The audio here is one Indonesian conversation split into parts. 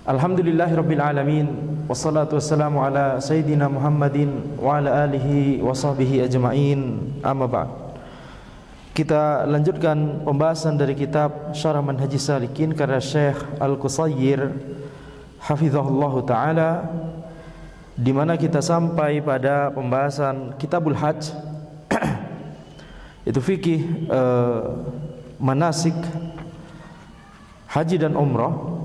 Alhamdulillahirabbil alamin wassalatu wassalamu ala sayyidina Muhammadin wa ala alihi wa sahbihi ajma'in. Amma ba'd. Kita lanjutkan pembahasan dari kitab Syarah Manhajis Salikin karya Syekh Al-Qusayyir hafizahullahu taala, di mana kita sampai pada pembahasan Kitabul Hajj. Itu fikih manasik haji dan umrah.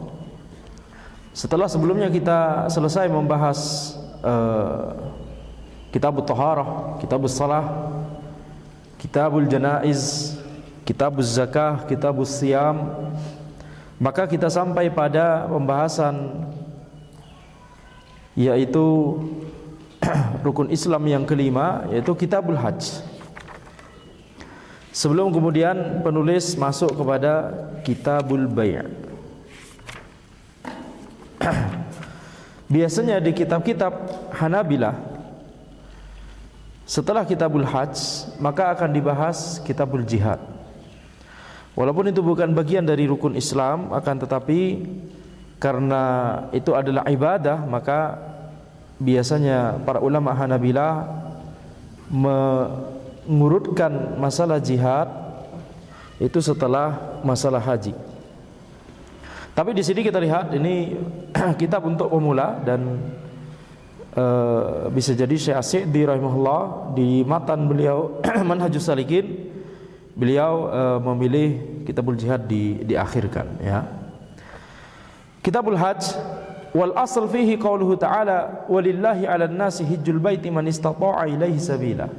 Setelah sebelumnya kita selesai membahas Kitabut Taharah, Kitabus Salah, Kitabul Janaiz, Kitabuz Zakah, Kitabus Siyam, maka kita sampai pada pembahasan yaitu rukun Islam yang kelima, yaitu Kitabul Hajj. Sebelum kemudian penulis masuk kepada Kitabul Bai'. Biasanya di kitab-kitab Hanabilah setelah Kitabul Hajj maka akan dibahas Kitabul Jihad. Walaupun itu bukan bagian dari rukun Islam, akan tetapi karena itu adalah ibadah, maka biasanya para ulama Hanabilah mengurutkan masalah jihad itu setelah masalah haji. Tapi di sini kita lihat ini kitab untuk pemula, dan bisa jadi Syekh As-Sa'di rahimahullah di matan beliau Manhajus Salikin beliau memilih Kitabul Jihad diakhirkan, ya. Kitabul Hajj, wal asl fihi qauluhu ta'ala walillahi 'alan nasi hajjul baiti man istata'a ilaihi sabila.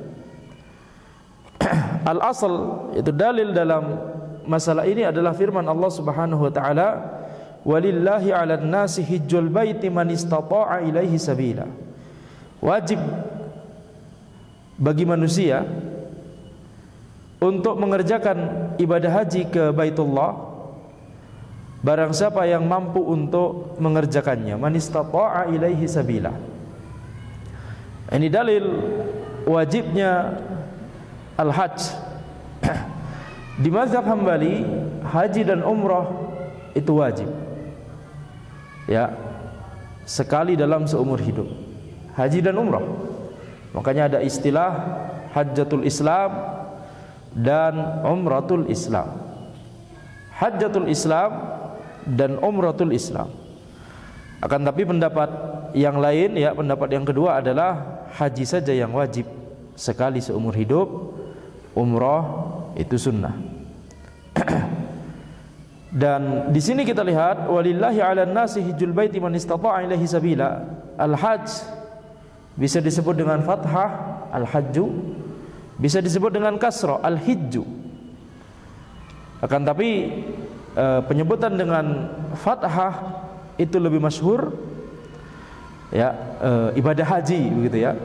Al asl, itu dalil dalam masalah ini adalah firman Allah Subhanahu wa taala, walillahi 'alan nasi hajjul baiti man istata'a ilaihi sabila. Wajib bagi manusia untuk mengerjakan ibadah haji ke Baitullah barang siapa yang mampu untuk mengerjakannya, man istata'a ilaihi sabila. Ini dalil wajibnya al-hajj. Di mazhab Hambali, haji dan umrah itu wajib, ya, sekali dalam seumur hidup, haji dan umrah. Makanya ada istilah hajjatul Islam dan umratul Islam. Hajjatul Islam dan umratul Islam. Akan tapi pendapat yang lain, ya, pendapat yang kedua adalah haji saja yang wajib sekali seumur hidup, umrah itu sunnah. Dan di sini kita lihat walillahi 'alan nasi hajjul baiti man istata'a ilaihi sabila. Al-hajj bisa disebut dengan fathah al-hajju, bisa disebut dengan kasrah al-hijju. Akan tapi penyebutan dengan fathah itu lebih masyhur, ya, ibadah haji begitu, ya.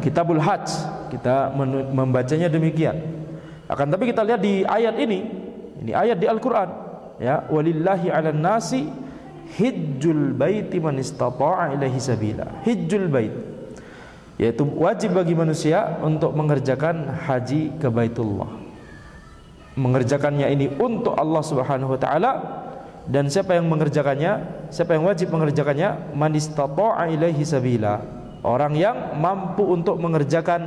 Kitabul Hajj kita membacanya demikian. Akan tapi kita lihat di ayat ini ayat di Al-Qur'an, ya, walillahi 'alan nasi hajjul baiti man istata'a ilaihi sabila. Hajjul bait, yaitu wajib bagi manusia untuk mengerjakan haji ke Baitullah. Mengerjakannya ini untuk Allah Subhanahu wa taala, dan siapa yang mengerjakannya, siapa yang wajib mengerjakannya, man istata'a ilaihi sabila, orang yang mampu untuk mengerjakan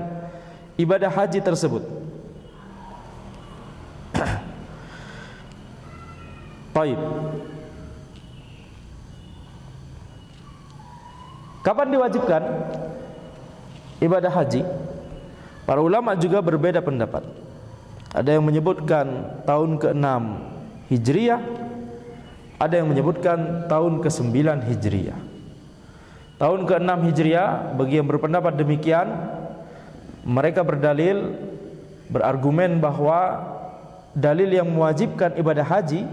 ibadah haji tersebut. Baik. Kapan diwajibkan ibadah haji? Para ulama juga berbeda pendapat. Ada yang menyebutkan tahun ke-6 Hijriyah, ada yang menyebutkan tahun ke-9 Hijriyah. Tahun ke-6 Hijriyah, bagi yang berpendapat demikian, mereka berargumen bahwa dalil yang mewajibkan ibadah haji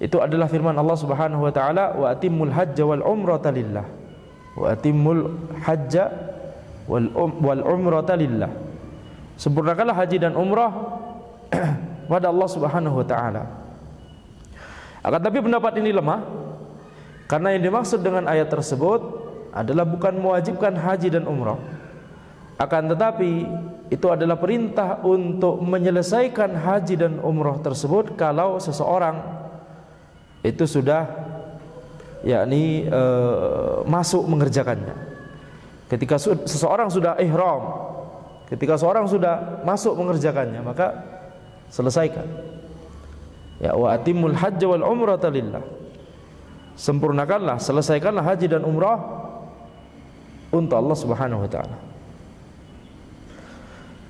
itu adalah firman Allah Subhanahu wa taala, wa atimmul hajja wal umrata lillah. Wa atimmul hajja wal umrata lillah. Sempurnakanlah haji dan umrah pada Allah Subhanahu wa taala. Akan tapi pendapat ini lemah, karena yang dimaksud dengan ayat tersebut adalah bukan mewajibkan haji dan umrah, akan tetapi itu adalah perintah untuk menyelesaikan haji dan umrah tersebut kalau seseorang itu sudah yakni masuk mengerjakannya. Ketika seseorang sudah ihram, ketika seseorang sudah masuk mengerjakannya, maka selesaikan. Ya, wa atimul hajj wal umrata lillah. Sempurnakanlah, selesaikanlah haji dan umrah untuk Allah Subhanahu wa taala.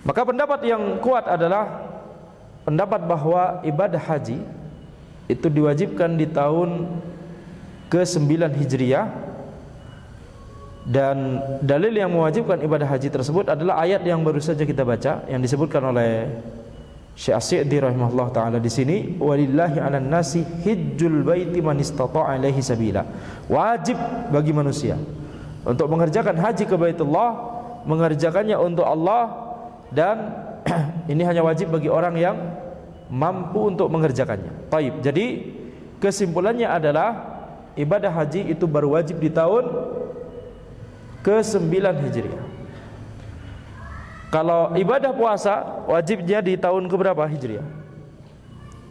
Maka pendapat yang kuat adalah pendapat bahwa ibadah haji itu diwajibkan di tahun ke-9 Hijriah, dan dalil yang mewajibkan ibadah haji tersebut adalah ayat yang baru saja kita baca yang disebutkan oleh Syekh As-Sa'di rahimahullah taala di sini, walillahi 'alan nasi hijjul baiti man istata'a ilaihi sabila. Wajib bagi manusia untuk mengerjakan haji ke Baitullah, mengerjakannya untuk Allah, dan ini hanya wajib bagi orang yang mampu untuk mengerjakannya. Taib. Jadi kesimpulannya adalah ibadah haji itu baru wajib di tahun ke-9 Hijriah. Kalau ibadah puasa wajibnya di tahun keberapa Hijriah?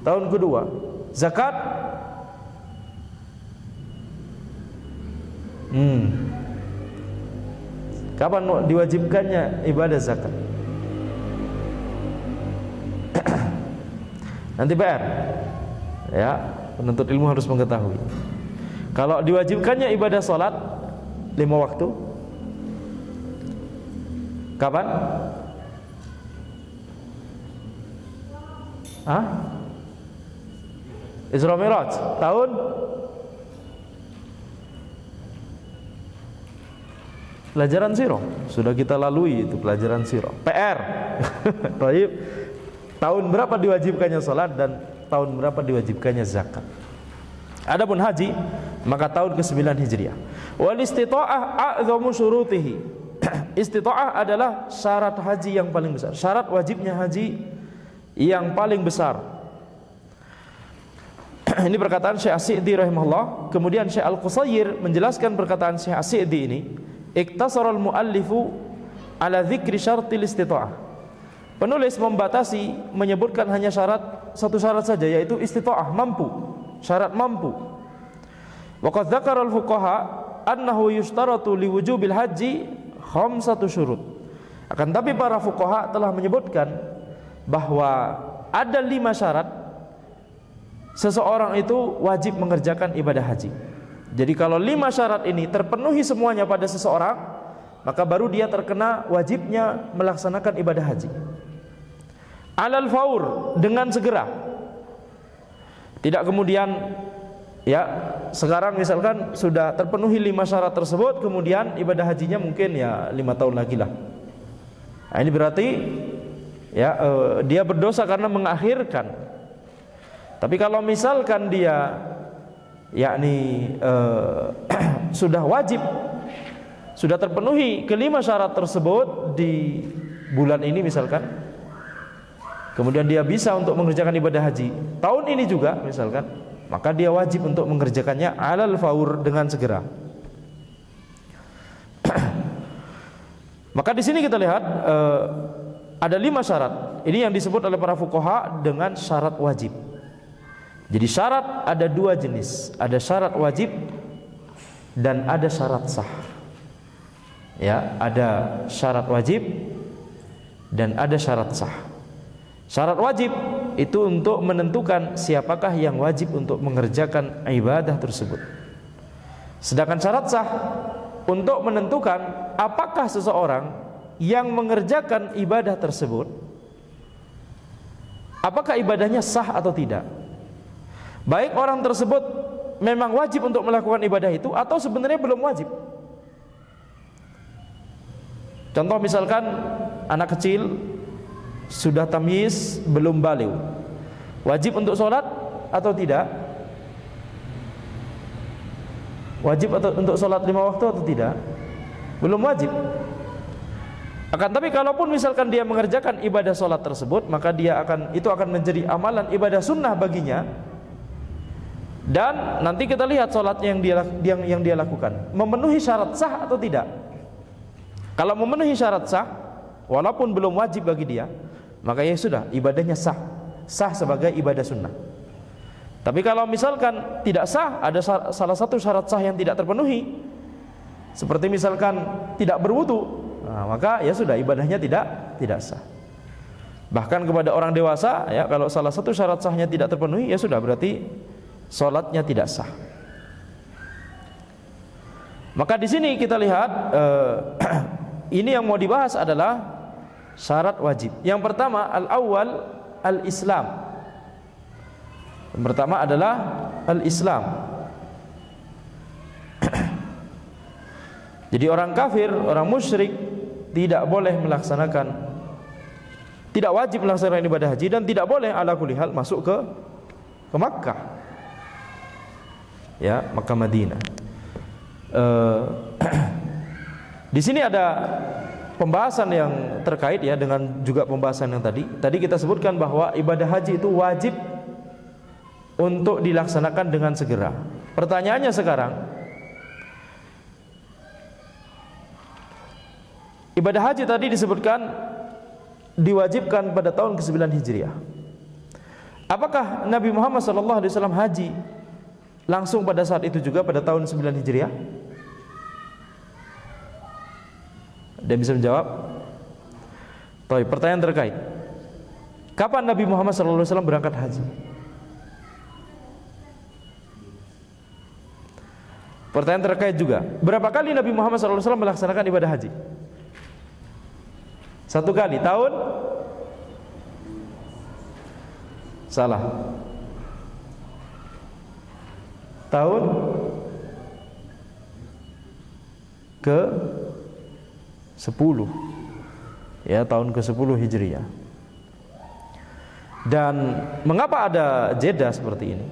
Tahun kedua. Zakat kapan diwajibkannya ibadah zakat? Nanti PR. Ya, penuntut ilmu harus mengetahui. Kalau diwajibkannya ibadah salat 5 waktu, kapan? Isra Mi'raj tahun pelajaran sirah. Sudah kita lalui itu pelajaran sirah. PR. Baik. Tahun berapa diwajibkannya salat dan tahun berapa diwajibkannya zakat. Adapun haji maka tahun ke-9 Hijriah. Wal istita'ah a'dhamu syurutihi. Istita'ah adalah syarat haji yang paling besar, syarat wajibnya haji yang paling besar. Ini perkataan Syekh As-Sa'di rahimahullah. Kemudian Syekh Al-Qusair menjelaskan perkataan Syekh As-Sa'di ini, iktasara al-muallifu ala dzikri syartil istita'ah. Penulis membatasi menyebutkan hanya satu syarat saja, yaitu istita'ah, mampu, syarat mampu. Wa qad dzakara al-fuqaha annahu yushtaratu liwujubil haji khamsatu syurut. Akan tapi para fuqaha telah menyebutkan bahwa ada 5 syarat seseorang itu wajib mengerjakan ibadah haji. Jadi kalau 5 syarat ini terpenuhi semuanya pada seseorang, maka baru dia terkena wajibnya melaksanakan ibadah haji. Alal faur, dengan segera. Tidak kemudian ya sekarang misalkan sudah terpenuhi 5 syarat tersebut, kemudian ibadah hajinya mungkin ya 5 tahun lagi lah. Nah, ini berarti ya dia berdosa karena mengakhirkan. Tapi kalau misalkan dia yakni sudah wajib, sudah terpenuhi ke-5 syarat tersebut di bulan ini misalkan, kemudian dia bisa untuk mengerjakan ibadah haji tahun ini juga misalkan, maka dia wajib untuk mengerjakannya alal faur, dengan segera. Maka di sini kita lihat ada 5 syarat. Ini yang disebut oleh para fuqaha dengan syarat wajib. Jadi syarat ada 2 jenis, ada syarat wajib dan ada syarat sah. Ya, ada syarat wajib dan ada syarat sah. Syarat wajib itu untuk menentukan siapakah yang wajib untuk mengerjakan ibadah tersebut. Sedangkan syarat sah untuk menentukan apakah seseorang yang mengerjakan ibadah tersebut, apakah ibadahnya sah atau tidak. Baik orang tersebut memang wajib untuk melakukan ibadah itu atau sebenarnya belum wajib. Contoh misalkan anak kecil sudah tamyiz, belum baligh, wajib untuk sholat atau tidak? Wajib untuk sholat 5 waktu atau tidak? Belum wajib. Akan tapi kalaupun misalkan dia mengerjakan ibadah sholat tersebut, maka itu akan menjadi amalan ibadah sunnah baginya. Dan nanti kita lihat sholatnya yang dia lakukan memenuhi syarat sah atau tidak. Kalau memenuhi syarat sah, walaupun belum wajib bagi dia, maka ya sudah, ibadahnya sah sebagai ibadah sunnah. Tapi kalau misalkan tidak sah, ada salah satu syarat sah yang tidak terpenuhi, seperti misalkan tidak berwudu, maka ya sudah, ibadahnya tidak sah. Bahkan kepada orang dewasa, ya, kalau salah satu syarat sahnya tidak terpenuhi, ya sudah, berarti sholatnya tidak sah. Maka di sini kita lihat ini yang mau dibahas adalah syarat wajib. Yang pertama, al-awwal al-Islam. Yang pertama adalah al-Islam. Jadi orang kafir, orang musyrik tidak boleh melaksanakan, tidak wajib melaksanakan ibadah haji, dan tidak boleh ala kulli hal masuk ke Makkah, ya, Makkah Madinah. Di sini ada pembahasan yang terkait, ya, dengan juga pembahasan yang tadi. Tadi kita sebutkan bahwa ibadah haji itu wajib untuk dilaksanakan dengan segera. Pertanyaannya sekarang, ibadah haji tadi disebutkan diwajibkan pada tahun ke-9 Hijriah. Apakah Nabi Muhammad SAW haji langsung pada saat itu juga pada tahun 9 Hijriah? Dia bisa menjawab? Baik, pertanyaan terkait. Kapan Nabi Muhammad SAW berangkat haji? Pertanyaan terkait juga, berapa kali Nabi Muhammad SAW melaksanakan ibadah haji? 1 kali, tahun? Salah. Tahun ke-10, ya, tahun ke-10 Hijriah. Dan mengapa ada jeda seperti ini?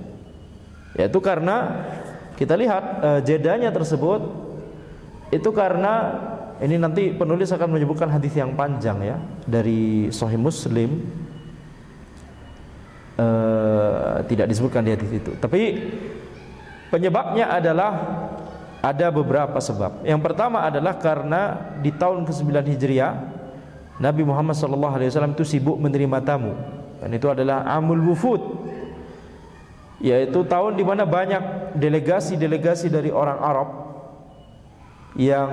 Yaitu karena kita lihat jedanya tersebut itu karena ini nanti penulis akan menyebutkan hadis yang panjang, ya, dari Sahih Muslim. Tidak disebutkan di hadis itu, tapi penyebabnya adalah ada beberapa sebab. Yang pertama adalah karena di tahun ke-9 Hijriah Nabi Muhammad SAW itu sibuk menerima tamu, dan itu adalah Amul Wufud, yaitu tahun di mana banyak delegasi-delegasi dari orang Arab yang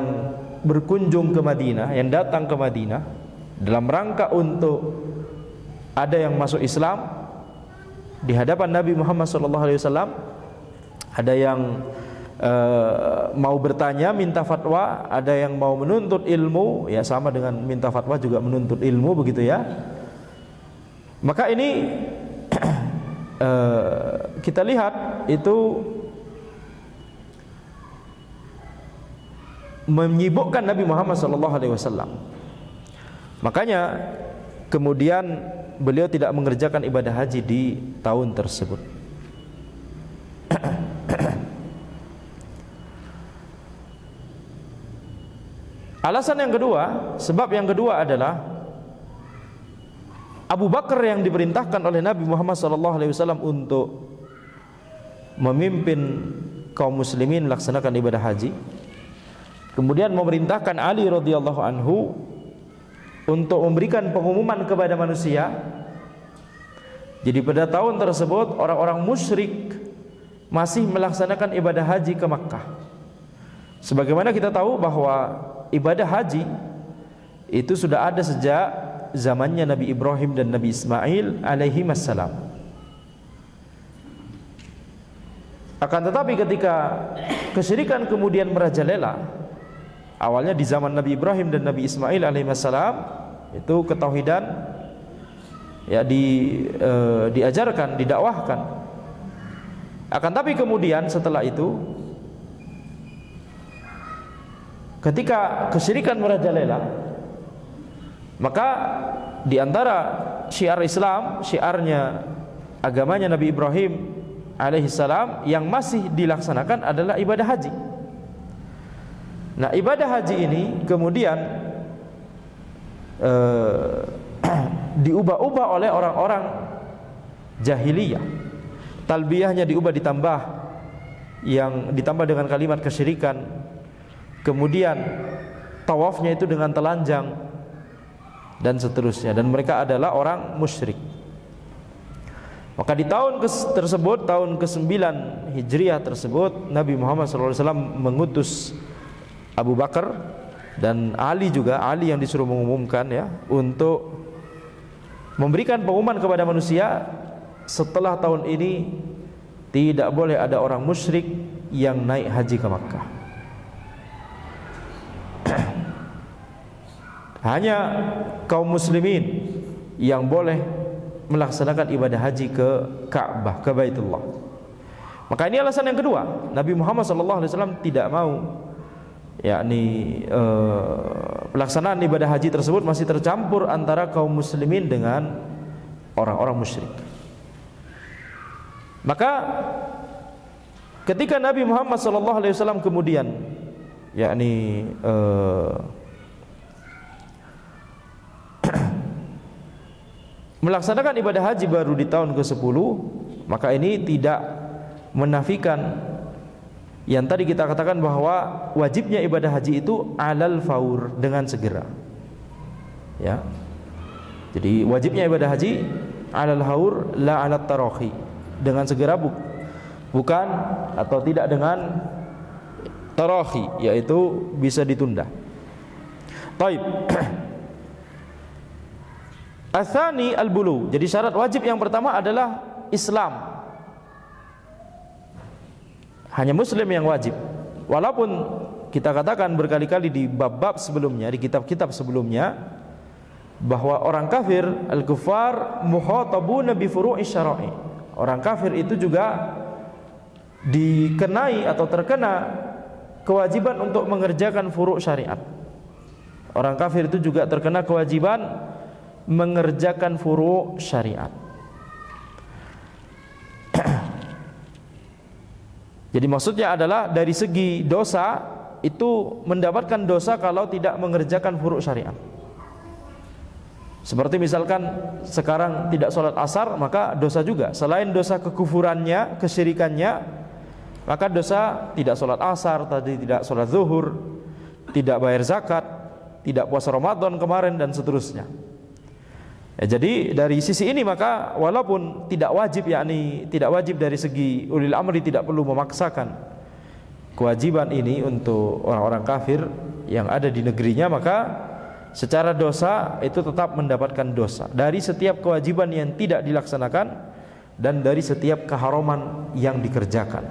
berkunjung ke Madinah, yang datang ke Madinah dalam rangka untuk ada yang masuk Islam di hadapan Nabi Muhammad SAW, ada yang mau bertanya, minta fatwa, ada yang mau menuntut ilmu, ya, sama dengan minta fatwa juga menuntut ilmu, begitu, ya. Maka ini kita lihat itu menyibukkan Nabi Muhammad SAW. Makanya kemudian beliau tidak mengerjakan ibadah haji di tahun tersebut. Alasan yang kedua, sebab yang kedua adalah Abu Bakar yang diperintahkan oleh Nabi Muhammad SAW untuk memimpin kaum muslimin melaksanakan ibadah haji, kemudian memerintahkan Ali radhiyallahu anhu untuk memberikan pengumuman kepada manusia. Jadi pada tahun tersebut orang-orang musyrik masih melaksanakan ibadah haji ke Makkah. Sebagaimana kita tahu bahwa ibadah haji itu sudah ada sejak zamannya Nabi Ibrahim dan Nabi Ismail alaihi wassalam. Akan tetapi ketika kesyirikan kemudian merajalela, awalnya di zaman Nabi Ibrahim dan Nabi Ismail alaihissalam itu ketauhidan, ya, diajarkan, didakwahkan. Akan tapi kemudian setelah itu, ketika kesyirikan merajalela, maka di antara syiar Islam, syiarnya agamanya Nabi Ibrahim alaihissalam yang masih dilaksanakan adalah ibadah haji. Nah, ibadah haji ini kemudian diubah-ubah oleh orang-orang jahiliyah. Talbiyahnya diubah, ditambah dengan kalimat kesyirikan. Kemudian tawafnya itu dengan telanjang dan seterusnya, dan mereka adalah orang musyrik. Maka di tahun tersebut, tahun ke-9 Hijriah tersebut, Nabi Muhammad SAW mengutus Abu Bakar dan Ali juga, Ali yang disuruh mengumumkan ya, untuk memberikan pengumuman kepada manusia, setelah tahun ini tidak boleh ada orang musyrik yang naik haji ke Makkah. Hanya kaum muslimin yang boleh melaksanakan ibadah haji ke Ka'bah, ke Baitullah. Maka ini alasan yang kedua, Nabi Muhammad SAW tidak mau yakni pelaksanaan ibadah haji tersebut masih tercampur antara kaum muslimin dengan orang-orang musyrik. Maka ketika Nabi Muhammad SAW kemudian yakni melaksanakan ibadah haji baru di tahun ke-10, maka ini tidak menafikan yang tadi kita katakan bahwa wajibnya ibadah haji itu alal faur, dengan segera. Ya. Jadi wajibnya ibadah haji alal faur la alat tarahi, dengan segera, bukan atau tidak dengan tarahi, yaitu bisa ditunda. Baik. Atsani al-bulu. Jadi syarat wajib yang pertama adalah Islam. Hanya muslim yang wajib. Walaupun kita katakan berkali-kali di bab-bab sebelumnya, di kitab-kitab sebelumnya, bahwa orang kafir, al-kuffar mukhatabuna bi furu'i syara'i. Orang kafir itu juga dikenai atau terkena kewajiban untuk mengerjakan furu' syariat. Orang kafir itu juga terkena kewajiban mengerjakan furu' syariat. Jadi maksudnya adalah dari segi dosa itu mendapatkan dosa kalau tidak mengerjakan furu' syariat. Seperti misalkan sekarang tidak sholat asar, maka dosa juga. Selain dosa kekufurannya, kesyirikannya, maka dosa tidak sholat asar, tadi tidak sholat zuhur, tidak bayar zakat, tidak puasa Ramadan kemarin, dan seterusnya. Ya, jadi dari sisi ini maka walaupun tidak wajib, yakni tidak wajib dari segi ulil amri, tidak perlu memaksakan kewajiban ini untuk orang-orang kafir yang ada di negerinya, maka secara dosa itu tetap mendapatkan dosa dari setiap kewajiban yang tidak dilaksanakan dan dari setiap keharaman yang dikerjakan.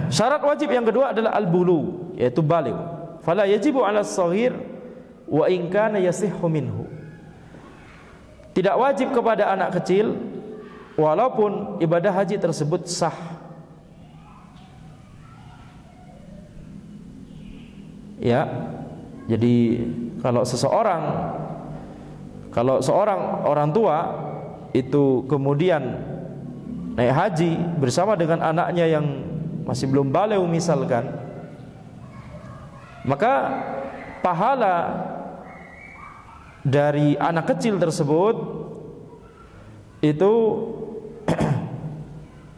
Syarat wajib yang kedua adalah al-bulu, yaitu baligh. Fala yajibu 'ala as-shaghir wa in kana yasihhu minhu. Tidak wajib kepada anak kecil walaupun ibadah haji tersebut sah. Ya. Jadi kalau seorang orang tua itu kemudian naik haji bersama dengan anaknya yang masih belum baligh misalkan, maka pahala dari anak kecil tersebut itu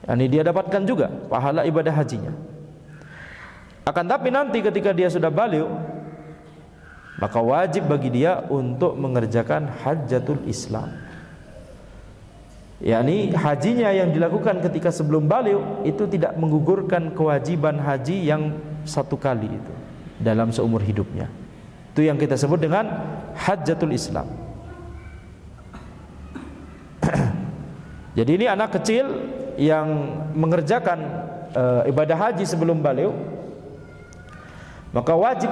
yani dia dapatkan juga pahala ibadah hajinya. Akan tapi nanti ketika dia sudah baligh, maka wajib bagi dia untuk mengerjakan hajjatul Islam, yakni hajinya yang dilakukan ketika sebelum baligh itu tidak menggugurkan kewajiban haji yang satu kali itu dalam seumur hidupnya. Itu yang kita sebut dengan hajjatul Islam. Jadi ini anak kecil yang mengerjakan ibadah haji sebelum baligh, maka wajib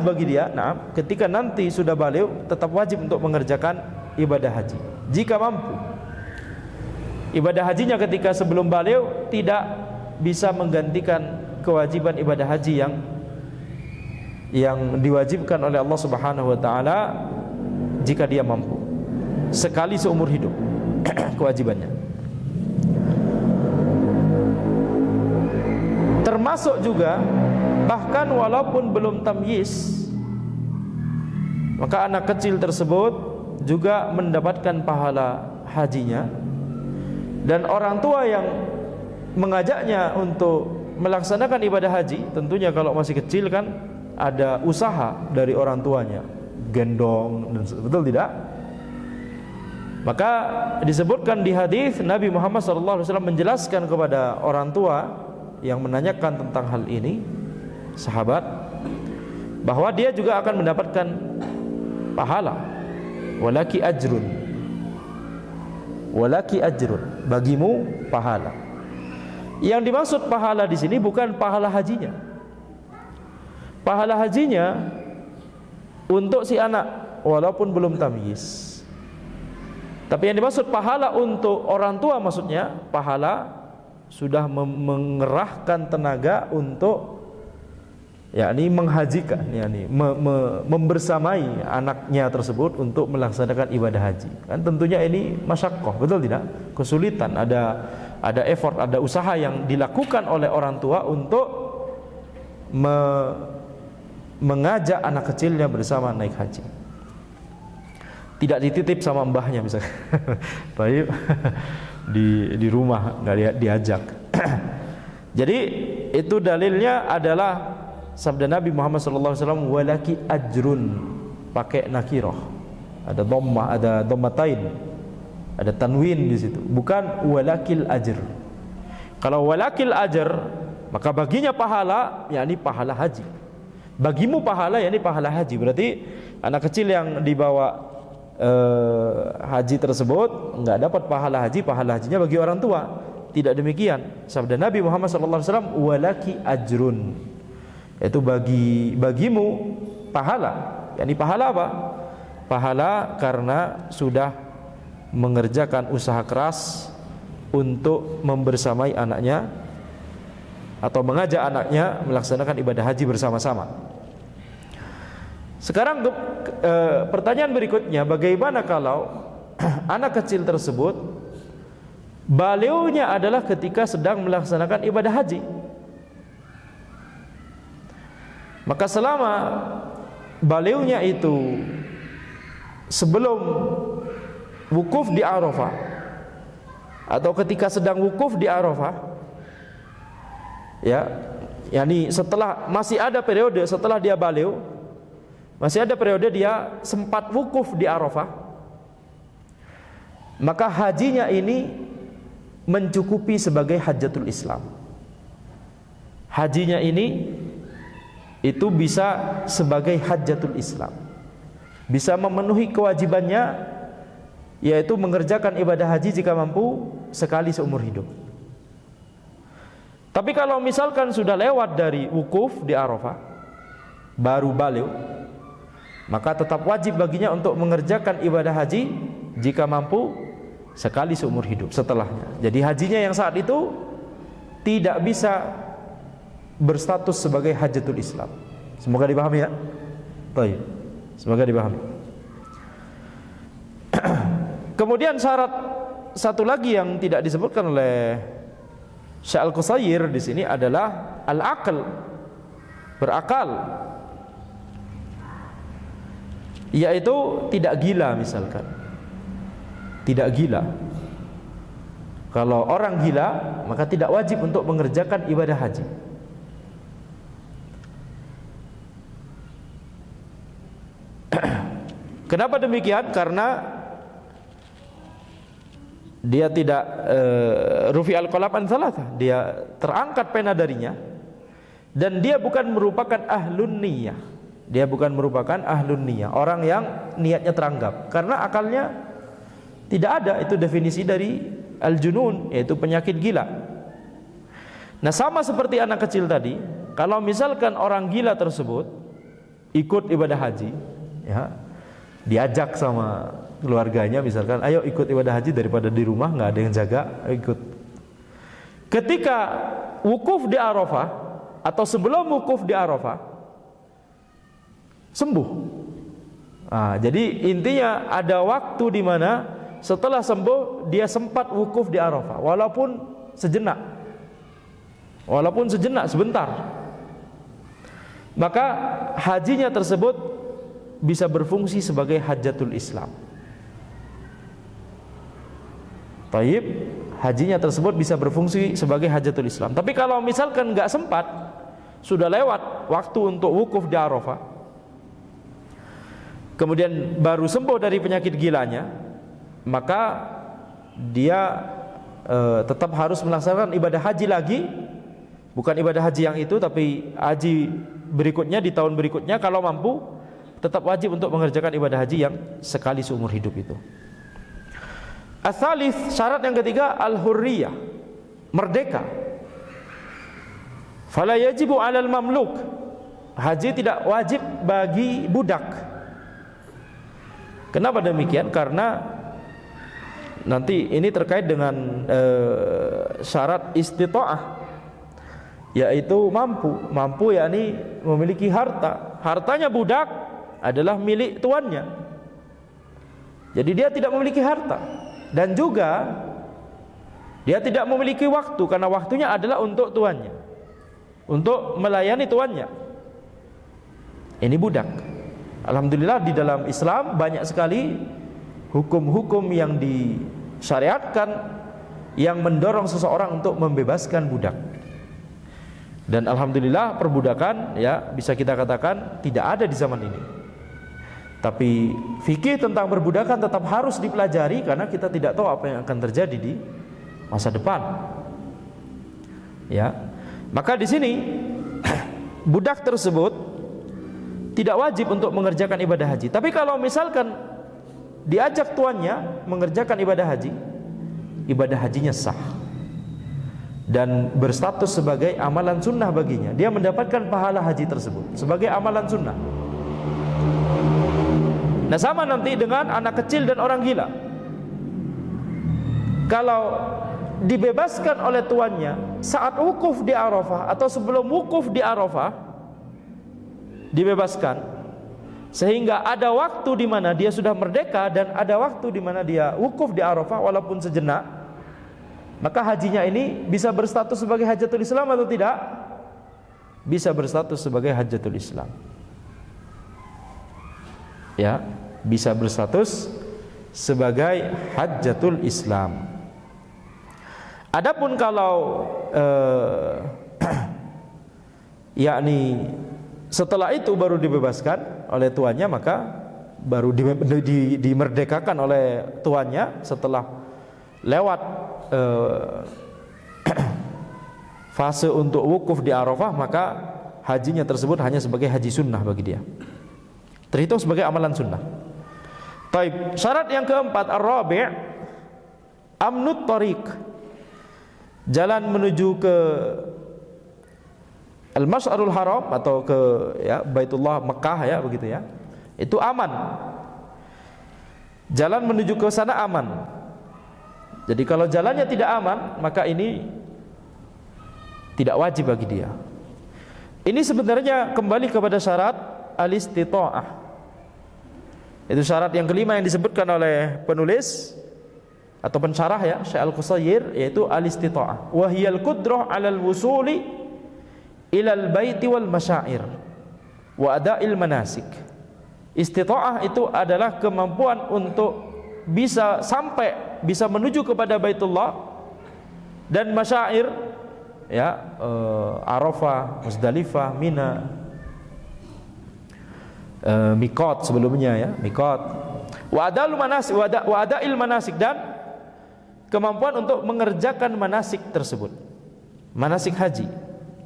bagi dia, ketika nanti sudah baligh tetap wajib untuk mengerjakan ibadah haji jika mampu. Ibadah hajinya ketika sebelum baligh tidak bisa menggantikan kewajiban ibadah haji yang diwajibkan oleh Allah Subhanahu wa taala jika dia mampu. Sekali seumur hidup kewajibannya. Termasuk juga bahkan walaupun belum tamyiz, maka anak kecil tersebut juga mendapatkan pahala hajinya, dan orang tua yang mengajaknya untuk melaksanakan ibadah haji, tentunya kalau masih kecil kan ada usaha dari orang tuanya, gendong dan betul tidak? Maka disebutkan di hadis Nabi Muhammad SAW menjelaskan kepada orang tua yang menanyakan tentang hal ini, sahabat, bahwa dia juga akan mendapatkan pahala, walaki ajrun, walaki ajrun, bagimu pahala. Yang dimaksud pahala di sini bukan pahala hajinya. Pahala hajinya untuk si anak walaupun belum tamyiz. Tapi yang dimaksud pahala untuk orang tua, maksudnya pahala sudah mengerahkan tenaga untuk yakni menghajikan, yakni membersamai anaknya tersebut untuk melaksanakan ibadah haji. Kan tentunya ini masyaqqah, betul tidak? Kesulitan, ada effort, ada usaha yang dilakukan oleh orang tua untuk mengajak anak kecilnya bersama naik haji. Tidak dititip sama mbahnya misalnya. Baik, di rumah nggak diajak. Jadi itu dalilnya adalah sabda Nabi Muhammad SAW, walaki ajrun, pakai nakirah, ada dhammah, ada dhammatain, ada tanwin di situ, bukan walakil ajr. Kalau walakil ajr, maka baginya pahala, yakni pahala haji. Bagimu pahala, yakni pahala haji. Berarti anak kecil yang dibawa haji tersebut enggak dapat pahala haji, pahala hajinya bagi orang tua. Tidak demikian. Sabda Nabi Muhammad SAW, walaki ajrun, yaitu bagimu pahala. Yani pahala apa? Pahala karena sudah mengerjakan usaha keras untuk membersamai anaknya atau mengajak anaknya melaksanakan ibadah haji bersama-sama. Sekarang pertanyaan berikutnya, bagaimana kalau anak kecil tersebut balighunya adalah ketika sedang melaksanakan ibadah haji? Maka selama balighunya itu sebelum wukuf di Arafah atau ketika sedang wukuf di Arafah, ya, yakni setelah masih ada periode setelah dia baligh, masih ada periode dia sempat wukuf di Arafah, maka hajinya ini mencukupi sebagai hajatul Islam. Hajinya ini itu bisa sebagai hajatul Islam, bisa memenuhi kewajibannya, yaitu mengerjakan ibadah haji jika mampu sekali seumur hidup. Tapi kalau misalkan sudah lewat dari wukuf di Arafah baru baligh, maka tetap wajib baginya untuk mengerjakan ibadah haji jika mampu sekali seumur hidup setelahnya. Jadi hajinya yang saat itu tidak bisa berstatus sebagai hajatul Islam. Semoga dipahami ya. Baik. Semoga dipahami. Kemudian syarat satu lagi yang tidak disebutkan oleh Syekh Al-Qusair di sini adalah al-aql, berakal. Yaitu tidak gila misalkan. Tidak gila. Kalau orang gila, maka tidak wajib untuk mengerjakan ibadah haji. Kenapa demikian? Karena dia tidak rufi al-qalab an thalatha, dia terangkat pena darinya, dan dia bukan merupakan ahlun niyah. Dia bukan merupakan ahlun niyah, orang yang niatnya teranggap, karena akalnya tidak ada. Itu definisi dari al-junun, yaitu penyakit gila. Nah, sama seperti anak kecil tadi, kalau misalkan orang gila tersebut ikut ibadah haji, ya, diajak sama keluarganya misalkan, ayo ikut ibadah haji daripada di rumah nggak ada yang jaga, ikut. Ketika wukuf di Arafah atau sebelum wukuf di Arafah sembuh. Nah, jadi intinya ada waktu di mana setelah sembuh dia sempat wukuf di Arafah, walaupun sejenak, sebentar. Maka hajinya tersebut bisa berfungsi sebagai hajatul Islam. Taib, hajinya tersebut bisa berfungsi sebagai hajatul Islam. Tapi kalau misalkan nggak sempat, sudah lewat waktu untuk wukuf di Arafah, kemudian baru sembuh dari penyakit gilanya, maka dia tetap harus melaksanakan ibadah haji lagi, bukan ibadah haji yang itu, tapi haji berikutnya di tahun berikutnya. Kalau mampu, tetap wajib untuk mengerjakan ibadah haji yang sekali seumur hidup itu. Ats-tsalits, syarat yang ketiga, al-hurriyah, merdeka. Fala yajibu 'alal mamluk, haji tidak wajib bagi budak. Kenapa demikian? Karena nanti ini terkait dengan syarat istita'ah, yaitu mampu yakni memiliki harta. Hartanya budak adalah milik tuannya, jadi dia tidak memiliki harta, dan juga dia tidak memiliki waktu, karena waktunya adalah untuk tuannya, untuk melayani tuannya. Ini budak. Alhamdulillah di dalam Islam banyak sekali hukum-hukum yang disyariatkan yang mendorong seseorang untuk membebaskan budak. Dan alhamdulillah perbudakan ya bisa kita katakan tidak ada di zaman ini. Tapi fikih tentang perbudakan tetap harus dipelajari, karena kita tidak tahu apa yang akan terjadi di masa depan. Ya. Maka di sini budak tersebut tidak wajib untuk mengerjakan ibadah haji. Tapi kalau misalkan diajak tuannya mengerjakan ibadah haji, ibadah hajinya sah dan berstatus sebagai amalan sunnah baginya. Dia mendapatkan pahala haji tersebut sebagai amalan sunnah. Nah, sama nanti dengan anak kecil dan orang gila. Kalau dibebaskan oleh tuannya saat wukuf di Arafah atau sebelum wukuf di Arafah, dibebaskan sehingga ada waktu di mana dia sudah merdeka dan ada waktu di mana dia wukuf di Arafah walaupun sejenak, maka hajinya ini bisa berstatus sebagai hajatul Islam atau tidak? Bisa berstatus sebagai hajatul Islam. Ya, bisa berstatus sebagai hajatul Islam. Adapun kalau yakni setelah itu baru dibebaskan oleh tuannya, maka baru dimerdekakan oleh tuannya setelah lewat fase untuk wukuf di Arafah, maka hajinya tersebut hanya sebagai haji sunnah bagi dia, terhitung sebagai amalan sunnah. Taib. Syarat yang keempat, ar-rabi', amnut tariq, jalan menuju ke Al-Masy'arul Haram atau ke ya Baitullah Mekah ya begitu ya. Itu aman. Jalan menuju ke sana aman. Jadi kalau jalannya tidak aman, maka ini tidak wajib bagi dia. Ini sebenarnya kembali kepada syarat al-istita'ah. Itu syarat yang kelima yang disebutkan oleh penulis atau pensyarah ya, Syekh Al-Qusayyir, yaitu al-istita'ah. Wa hiyal qudrah 'alal wusuli ilal baiti wal masyair wa ada'il manasik. Istita'ah itu adalah kemampuan untuk bisa sampai, bisa menuju kepada Baitullah dan masyair ya, Arafah, Muzdalifah, Mina, miqat sebelumnya ya, miqat. Wa ada'il manasik, wa ada'il manasik, dan kemampuan untuk mengerjakan manasik tersebut, manasik haji.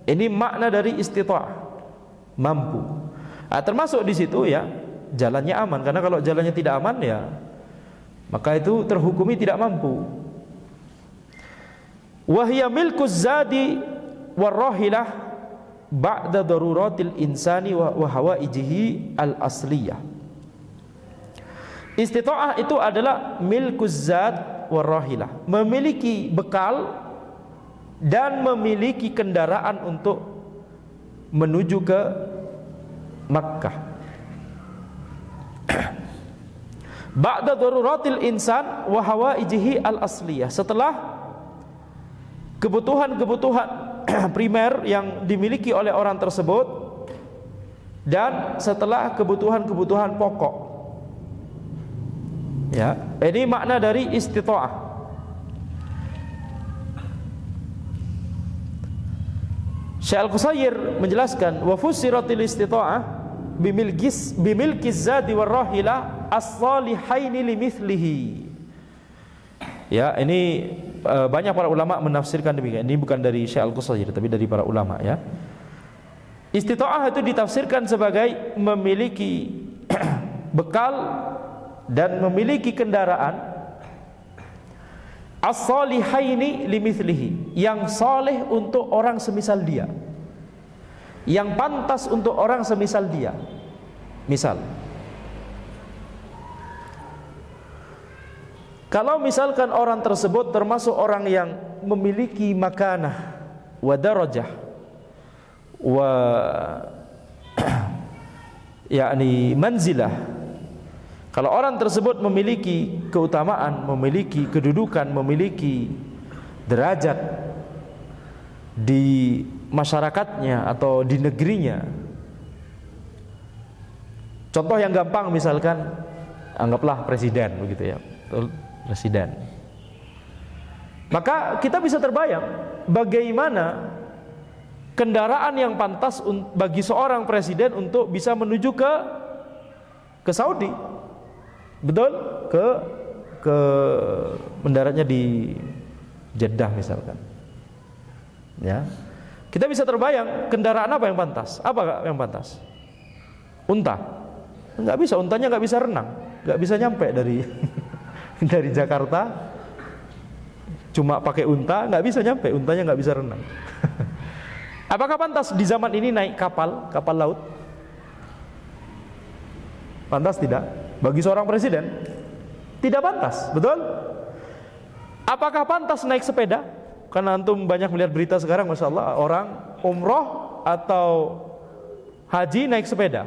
Ini makna dari istita'ah, mampu. Termasuk di situ ya jalannya aman, karena kalau jalannya tidak aman ya maka itu terhukumi tidak mampu. Wa hiya milkuz zadi warrahilah ba'da daruratil insani wa hawaijihi al-asliyah. Istita'ah itu adalah milkuz zad warrahilah, memiliki bekal dan memiliki kendaraan untuk menuju ke Makkah. Ba'da daruratil insan wa hawaijihi al-asliyah, setelah kebutuhan-kebutuhan primer yang dimiliki oleh orang tersebut dan setelah kebutuhan-kebutuhan pokok. Ya, ini makna dari istita'ah. Syekh Al-Qusayyir menjelaskan, wa fusiratil istita'ah bimilkiz zadi warrahila as-salihaini limithlihi Ya, ini banyak para ulama menafsirkan demikian. Ini bukan dari Syekh Al-Qusayri tapi dari para ulama ya. Istita'ah itu ditafsirkan sebagai memiliki bekal dan memiliki kendaraan as-salihaini limithlihi, yang saleh untuk orang semisal dia, yang pantas untuk orang semisal dia. Misal, kalau misalkan orang tersebut termasuk orang yang memiliki makanah wa darajah wa yakni manzilah, kalau orang tersebut memiliki keutamaan, memiliki kedudukan, memiliki derajat di masyarakatnya atau di negerinya. Contoh yang gampang misalkan anggaplah presiden begitu ya, presiden. Maka kita bisa terbayang bagaimana kendaraan yang pantas bagi seorang presiden untuk bisa menuju ke Saudi. Betul? Ke mendaratnya di Jeddah misalkan. Ya. Kita bisa terbayang kendaraan apa yang pantas? Apa yang pantas? Unta. Enggak bisa, untanya enggak bisa renang, enggak bisa nyampe dari dari Jakarta. Cuma pakai unta, enggak bisa nyampe, untanya enggak bisa renang. Apakah pantas di zaman ini naik kapal laut? Pantas tidak? Bagi seorang presiden tidak pantas, betul? Apakah pantas naik sepeda? Karena antum banyak melihat berita sekarang, masya Allah, orang umroh atau haji naik sepeda.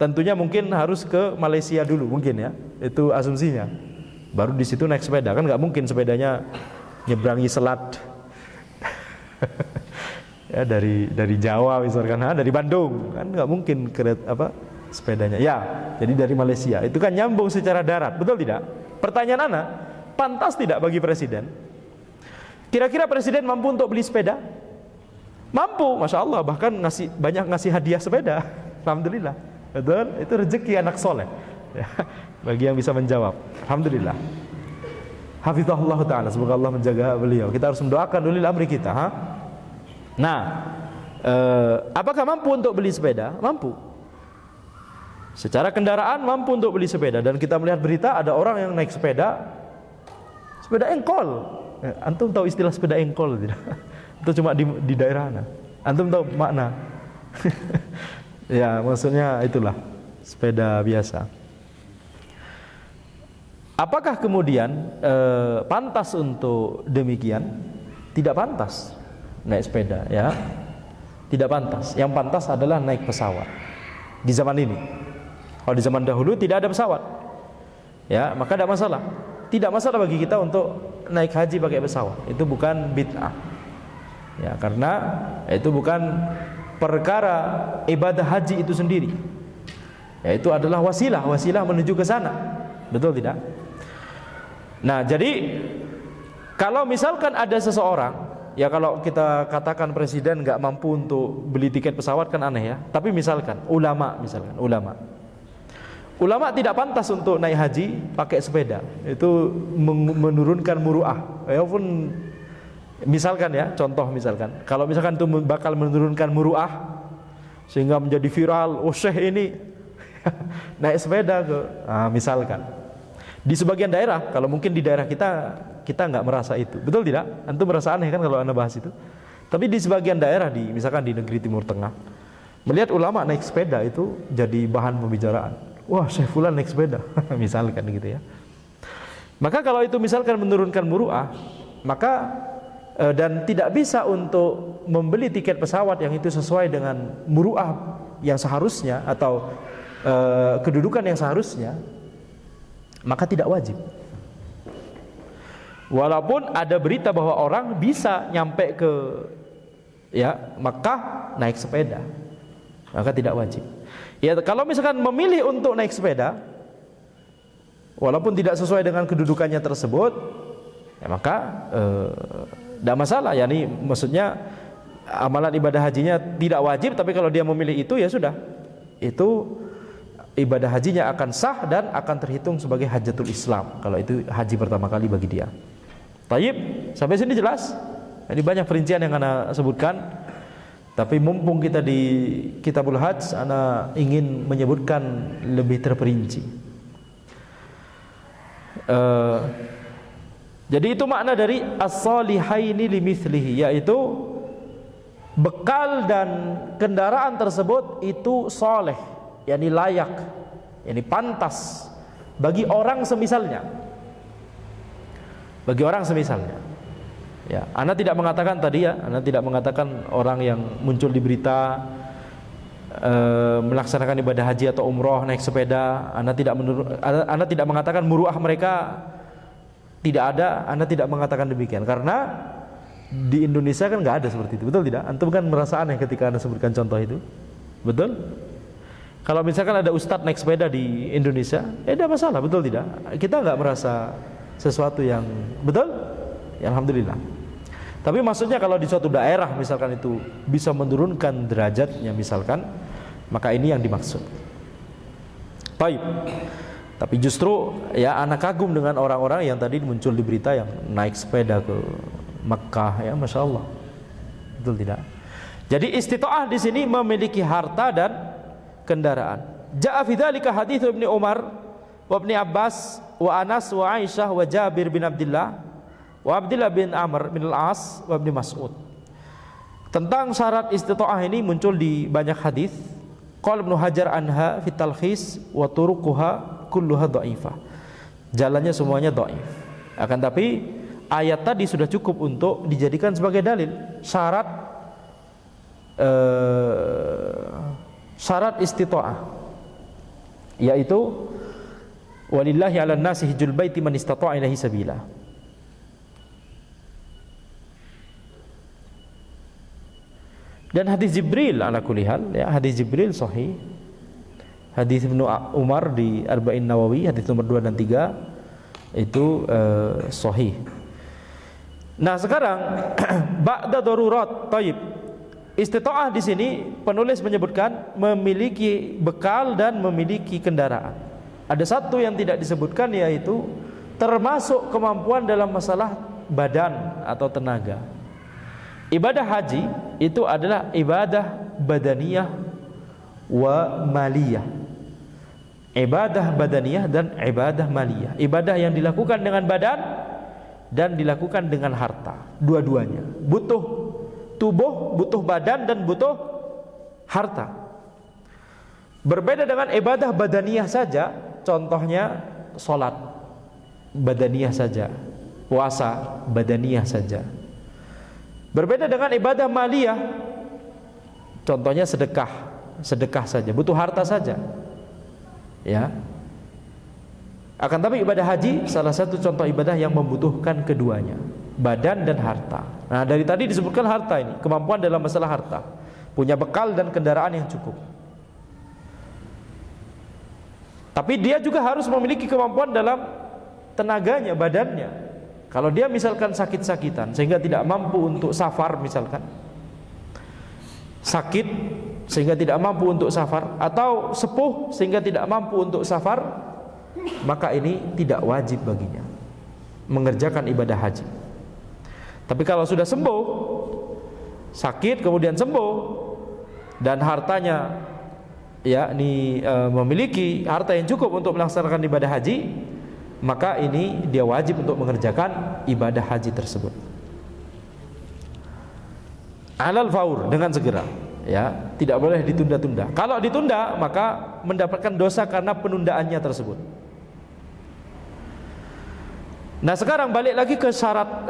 Tentunya mungkin harus ke Malaysia dulu, mungkin ya, itu asumsinya. Baru di situ naik sepeda, kan nggak mungkin sepedanya nyeberangi selat. Ya dari Jawa misalkan, dari Bandung, kan nggak mungkin sepedanya. Ya, jadi dari Malaysia. Itu kan nyambung secara darat, betul tidak? Pertanyaan Ana, pantas tidak bagi presiden? Kira-kira presiden mampu untuk beli sepeda? Mampu, masya Allah. Bahkan banyak ngasih hadiah sepeda. Alhamdulillah. Betul? Itu rezeki anak soleh. Ya, bagi yang bisa menjawab, alhamdulillah. Hafizahullah ta'ala, semoga Allah menjaga beliau. Kita harus mendoakan ulil amri kita. Nah, apakah mampu untuk beli sepeda? Mampu. Secara kendaraan mampu untuk beli sepeda. Dan kita melihat berita ada orang yang naik sepeda engkol. Antum tahu istilah sepeda engkol tidak? Itu cuma di daerah mana? Antum tahu makna? Ya, maksudnya itulah sepeda biasa. Apakah kemudian pantas untuk demikian? Tidak pantas naik sepeda, ya. Tidak pantas. Yang pantas adalah naik pesawat di zaman ini. Kalau di zaman dahulu tidak ada pesawat, ya, maka tidak masalah. Tidak masalah bagi kita untuk naik haji pakai pesawat. Itu bukan bid'ah, ya, karena itu bukan perkara ibadah haji itu sendiri. Ya, itu adalah wasilah menuju ke sana. Betul tidak? Nah, jadi kalau misalkan ada seseorang, ya kalau kita katakan presiden nggak mampu untuk beli tiket pesawat kan aneh ya. Tapi misalkan ulama tidak pantas untuk naik haji pakai sepeda. Itu menurunkan muru'ah. Walaupun misalkan ya, contoh misalkan, kalau misalkan itu bakal menurunkan muru'ah sehingga menjadi viral, oh syekh ini naik sepeda misalkan. Di sebagian daerah, kalau mungkin di daerah kita nggak merasa itu, betul tidak? Antum merasa aneh kan kalau anda bahas itu. Tapi di sebagian daerah misalkan di negeri Timur Tengah, melihat ulama naik sepeda itu jadi bahan pembicaraan. Wah, Syekh fulan naik sepeda, misalkan gitu ya. Maka kalau itu misalkan menurunkan muru'ah, maka dan tidak bisa untuk membeli tiket pesawat yang itu sesuai dengan muru'ah yang seharusnya atau kedudukan yang seharusnya, maka tidak wajib. Walaupun ada berita bahwa orang bisa nyampe ke Makkah naik sepeda, maka tidak wajib. Ya, kalau misalkan memilih untuk naik sepeda walaupun tidak sesuai dengan kedudukannya tersebut, ya maka tidak masalah. Yani maksudnya amalan ibadah hajinya tidak wajib, tapi kalau dia memilih itu ya sudah, itu ibadah hajinya akan sah dan akan terhitung sebagai hajatul Islam kalau itu haji pertama kali bagi dia. Taib, sampai sini jelas? Jadi banyak perincian yang ana sebutkan, tapi mumpung kita di Kitabul Hajj, ana ingin menyebutkan lebih terperinci. Jadi itu makna dari as-salihaini limithlihi, yaitu bekal dan kendaraan tersebut itu soleh, yakni layak, yakni pantas bagi orang semisalnya. Bagi orang semisalnya. Ya, ana tidak mengatakan tadi ya, ana tidak mengatakan orang yang muncul di berita melaksanakan ibadah haji atau umroh naik sepeda, ana tidak mengatakan muruah mereka tidak ada, ana tidak mengatakan demikian karena di Indonesia kan nggak ada seperti itu, betul tidak? Antum kan merasa aneh ketika anda sebutkan contoh itu, betul? Kalau misalkan ada ustadz naik sepeda di Indonesia, ada masalah, betul tidak? Kita nggak merasa sesuatu yang betul, ya alhamdulillah. Tapi maksudnya kalau di suatu daerah misalkan itu bisa menurunkan derajatnya misalkan, maka ini yang dimaksud. Baik. Tapi justru ya anak kagum dengan orang-orang yang tadi muncul di berita yang naik sepeda ke Makkah, ya masya Allah, betul tidak? Jadi istita'ah di sini memiliki harta dan kendaraan. Ja'a fi dzalika hadits Ibnu Umar wa Ibnu Abbas wa Anas wa Aisyah wa Jabir bin Abdullah wa Abdullah bin Amr bin Al-As wa Ibnu Mas'ud. Tentang syarat istita'ah ini muncul di banyak hadis. Qala Ibnu Hajar anha fi talkhis wa turuquha kulluha dhaifah. Jalannya semuanya dhaif. Akan tapi ayat tadi sudah cukup untuk dijadikan sebagai dalil syarat syarat istita'ah, yaitu walillahi 'alan nasi hijjul baiti man istata'a ilaihi sabila. Dan hadis Jibril ala kulli hal, ya, hadis Jibril sahih. Hadis Ibnu Umar di Arba'in Nawawi hadis nomor 2 dan 3 itu sahih. Nah, sekarang ba'da darurat, thayyib. Istita'ah di sini penulis menyebutkan memiliki bekal dan memiliki kendaraan. Ada satu yang tidak disebutkan, yaitu termasuk kemampuan dalam masalah badan atau tenaga. Ibadah haji itu adalah ibadah badaniyah wa maliyah. Ibadah badaniyah dan ibadah maliyah. Ibadah yang dilakukan dengan badan dan dilakukan dengan harta. Dua-duanya butuh tubuh, butuh badan dan butuh harta. Berbeda dengan ibadah badaniyah saja, contohnya sholat badaniyah saja, puasa badaniyah saja. Berbeda dengan ibadah maliyah, contohnya sedekah saja, butuh harta saja. Ya. Akan tapi ibadah haji salah satu contoh ibadah yang membutuhkan keduanya, badan dan harta. Nah, dari tadi disebutkan harta ini, kemampuan dalam masalah harta, punya bekal dan kendaraan yang cukup. Tapi dia juga harus memiliki kemampuan dalam tenaganya, badannya. Kalau dia misalkan sakit-sakitan sehingga tidak mampu untuk safar, misalkan sakit sehingga tidak mampu untuk safar, atau sepuh sehingga tidak mampu untuk safar, maka ini tidak wajib baginya mengerjakan ibadah haji. Tapi kalau sudah sembuh, sakit kemudian sembuh dan hartanya yakni memiliki harta yang cukup untuk melaksanakan ibadah haji, maka ini dia wajib untuk mengerjakan ibadah haji tersebut alal faur, dengan segera, ya, tidak boleh ditunda-tunda. Kalau ditunda maka mendapatkan dosa karena penundaannya tersebut. Nah, sekarang balik lagi ke syarat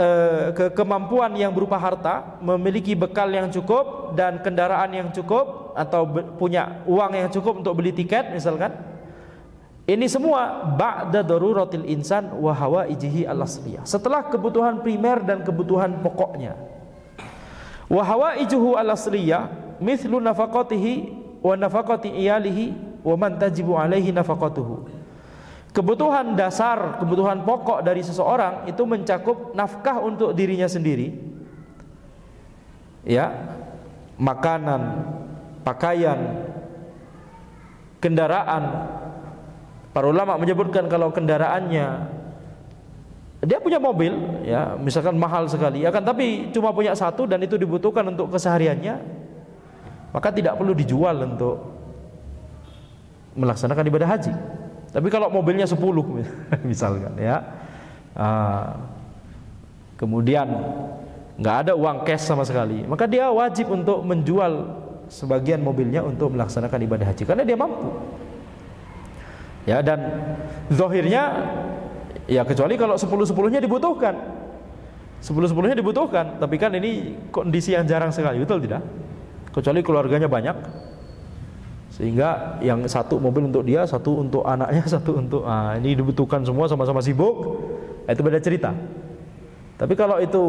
ke kemampuan yang berupa harta, memiliki bekal yang cukup dan kendaraan yang cukup, atau punya uang yang cukup untuk beli tiket misalkan. Ini semua ba'da daruratil insan wa hawaijihi al-asliyah, setelah kebutuhan primer dan kebutuhan pokoknya. Wa hawaijuhu al-asliyah mithlu nafaqatihi wa nafaqati iyalihi wa man tajibu alaihi nafaqatuhu. Kebutuhan dasar, kebutuhan pokok dari seseorang itu mencakup nafkah untuk dirinya sendiri, ya, makanan, pakaian, kendaraan. Para ulama menyebutkan kalau kendaraannya dia punya mobil, ya, misalkan mahal sekali, akan tapi cuma punya satu dan itu dibutuhkan untuk kesehariannya, maka tidak perlu dijual untuk melaksanakan ibadah haji. Tapi kalau mobilnya 10 misalkan, ya, kemudian nggak ada uang cash sama sekali, maka dia wajib untuk menjual sebagian mobilnya untuk melaksanakan ibadah haji karena dia mampu. Ya, dan zahirnya ya kecuali kalau 10-10-nya dibutuhkan. 10-10-nya dibutuhkan, tapi kan ini kondisi yang jarang sekali, betul tidak? Kecuali keluarganya banyak, sehingga yang satu mobil untuk dia, satu untuk anaknya, satu untuk ini dibutuhkan semua, sama-sama sibuk, itu beda cerita. Tapi kalau itu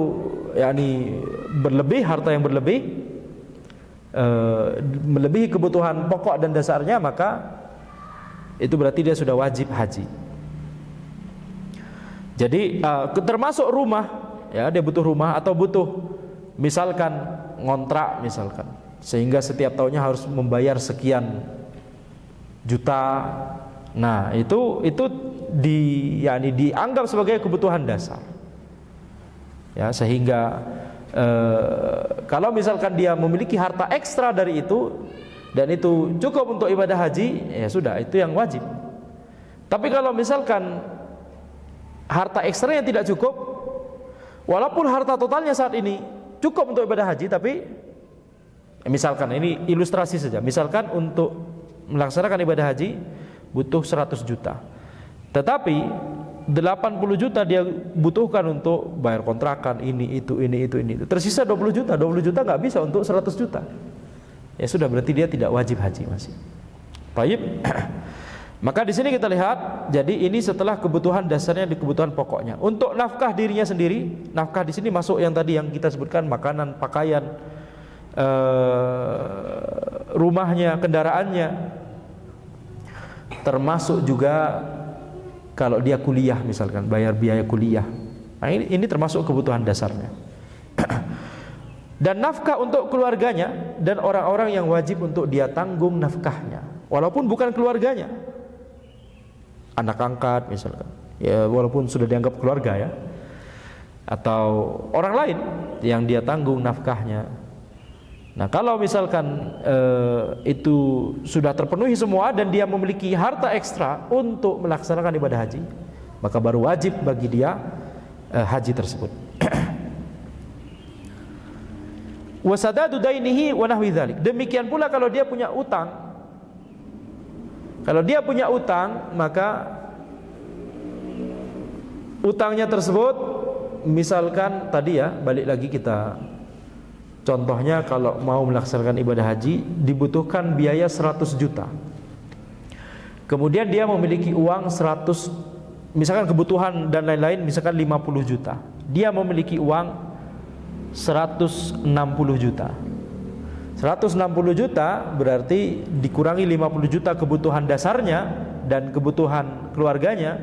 yakni berlebih, harta yang berlebih, melebihi kebutuhan pokok dan dasarnya, maka itu berarti dia sudah wajib haji. Jadi termasuk rumah, ya, dia butuh rumah atau butuh misalkan ngontrak misalkan, sehingga setiap tahunnya harus membayar sekian juta. Nah, itu dianggap sebagai kebutuhan dasar. Ya, sehingga kalau misalkan dia memiliki harta ekstra dari itu dan itu cukup untuk ibadah haji, ya sudah, itu yang wajib. Tapi kalau misalkan harta ekstra yang tidak cukup, walaupun harta totalnya saat ini cukup untuk ibadah haji, tapi misalkan ini ilustrasi saja, misalkan untuk melaksanakan ibadah haji butuh 100 juta, tetapi 80 juta dia butuhkan untuk bayar kontrakan, ini itu, tersisa 20 juta nggak bisa untuk 100 juta, ya sudah, berarti dia tidak wajib haji masih. Baik. Maka di sini kita lihat, jadi ini setelah kebutuhan dasarnya, di kebutuhan pokoknya. Untuk nafkah dirinya sendiri, nafkah di sini masuk yang tadi yang kita sebutkan, makanan, pakaian, rumahnya, kendaraannya, termasuk juga kalau dia kuliah misalkan, bayar biaya kuliah. Nah, ini termasuk kebutuhan dasarnya. Dan nafkah untuk keluarganya dan orang-orang yang wajib untuk dia tanggung nafkahnya, walaupun bukan keluarganya, anak angkat misalkan, ya, walaupun sudah dianggap keluarga, ya, atau orang lain yang dia tanggung nafkahnya. Nah, kalau misalkan itu sudah terpenuhi semua dan dia memiliki harta ekstra untuk melaksanakan ibadah haji, maka baru wajib bagi dia haji tersebut. Wasadadu dainihi wa nahwi dzalik. Demikian pula kalau dia punya utang. Kalau dia punya utang, maka utangnya tersebut, misalkan tadi, ya, balik lagi kita contohnya, kalau mau melaksanakan ibadah haji dibutuhkan biaya 100 juta. Kemudian dia memiliki uang 100, misalkan kebutuhan dan lain-lain, misalkan 50 juta. Dia memiliki uang 160 juta. 160 juta berarti dikurangi 50 juta kebutuhan dasarnya dan kebutuhan keluarganya,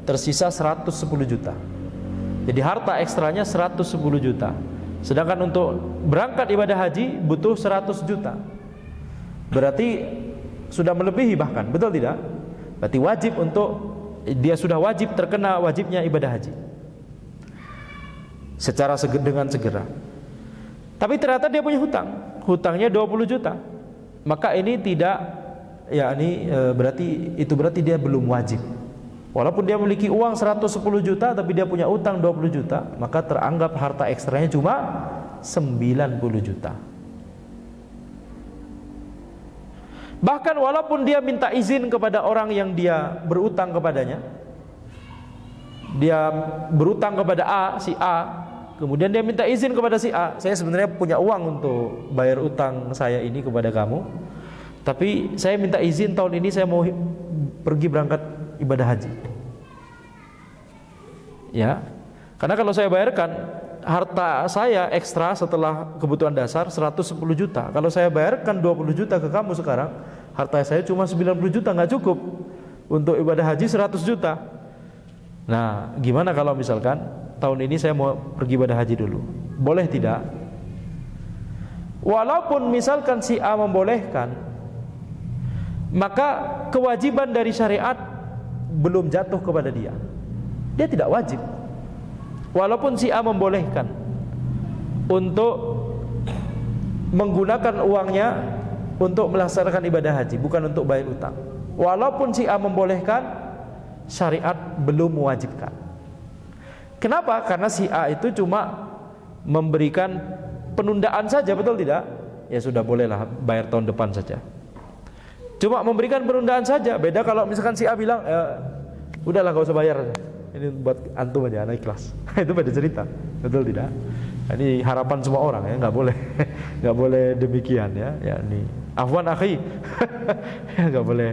tersisa 110 juta. Jadi harta ekstranya 110 juta. Sedangkan untuk berangkat ibadah haji butuh 100 juta. Berarti sudah melebihi bahkan, betul tidak? Berarti wajib untuk, dia sudah wajib, terkena wajibnya ibadah haji secara dengan segera. Tapi ternyata dia punya hutang, hutangnya 20 juta. Maka ini tidak, ya, ini berarti dia belum wajib. Walaupun dia memiliki uang 110 juta tapi dia punya utang 20 juta, maka teranggap harta ekstranya cuma 90 juta. Bahkan walaupun dia minta izin kepada orang yang dia berutang kepadanya, dia berutang kepada si A, kemudian dia minta izin kepada si A, saya sebenarnya punya uang untuk bayar utang saya ini kepada kamu, tapi saya minta izin tahun ini saya mau pergi berangkat ibadah haji. Ya, karena kalau saya bayarkan harta saya ekstra setelah kebutuhan dasar 110 juta, kalau saya bayarkan 20 juta ke kamu sekarang, harta saya cuma 90 juta, nggak cukup untuk ibadah haji 100 juta. Nah, gimana kalau misalkan tahun ini saya mau pergi ibadah haji dulu, boleh tidak? Walaupun misalkan si A membolehkan, maka kewajiban dari syariat belum jatuh kepada dia. Dia tidak wajib. walaupun si A membolehkan untuk menggunakan uangnya untuk melaksanakan ibadah haji, bukan untuk bayar utang. Walaupun si A membolehkan, syariat belum mewajibkan. Kenapa? Karena si A itu cuma memberikan penundaan saja, betul tidak? Ya sudah, bolehlah bayar tahun depan saja. Cuma memberikan penundaan saja. Beda kalau misalkan si A bilang, udahlah gak usah bayar, ini buat antum aja, anak ikhlas. Itu beda cerita, betul tidak? Ini harapan semua orang ya, nggak boleh, nggak boleh demikian ya. Ya ini, afwan akhi, nggak boleh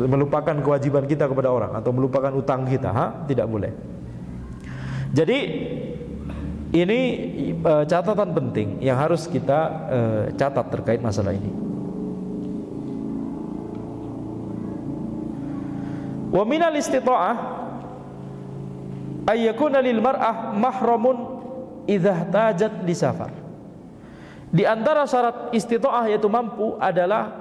melupakan kewajiban kita kepada orang atau melupakan utang kita, tidak boleh. Jadi ini catatan penting yang harus kita catat terkait masalah ini. Wa minal istita'ah ayyakuna lil mar'ah mahramun idza tajat li safar. Di antara syarat istita'ah yaitu mampu adalah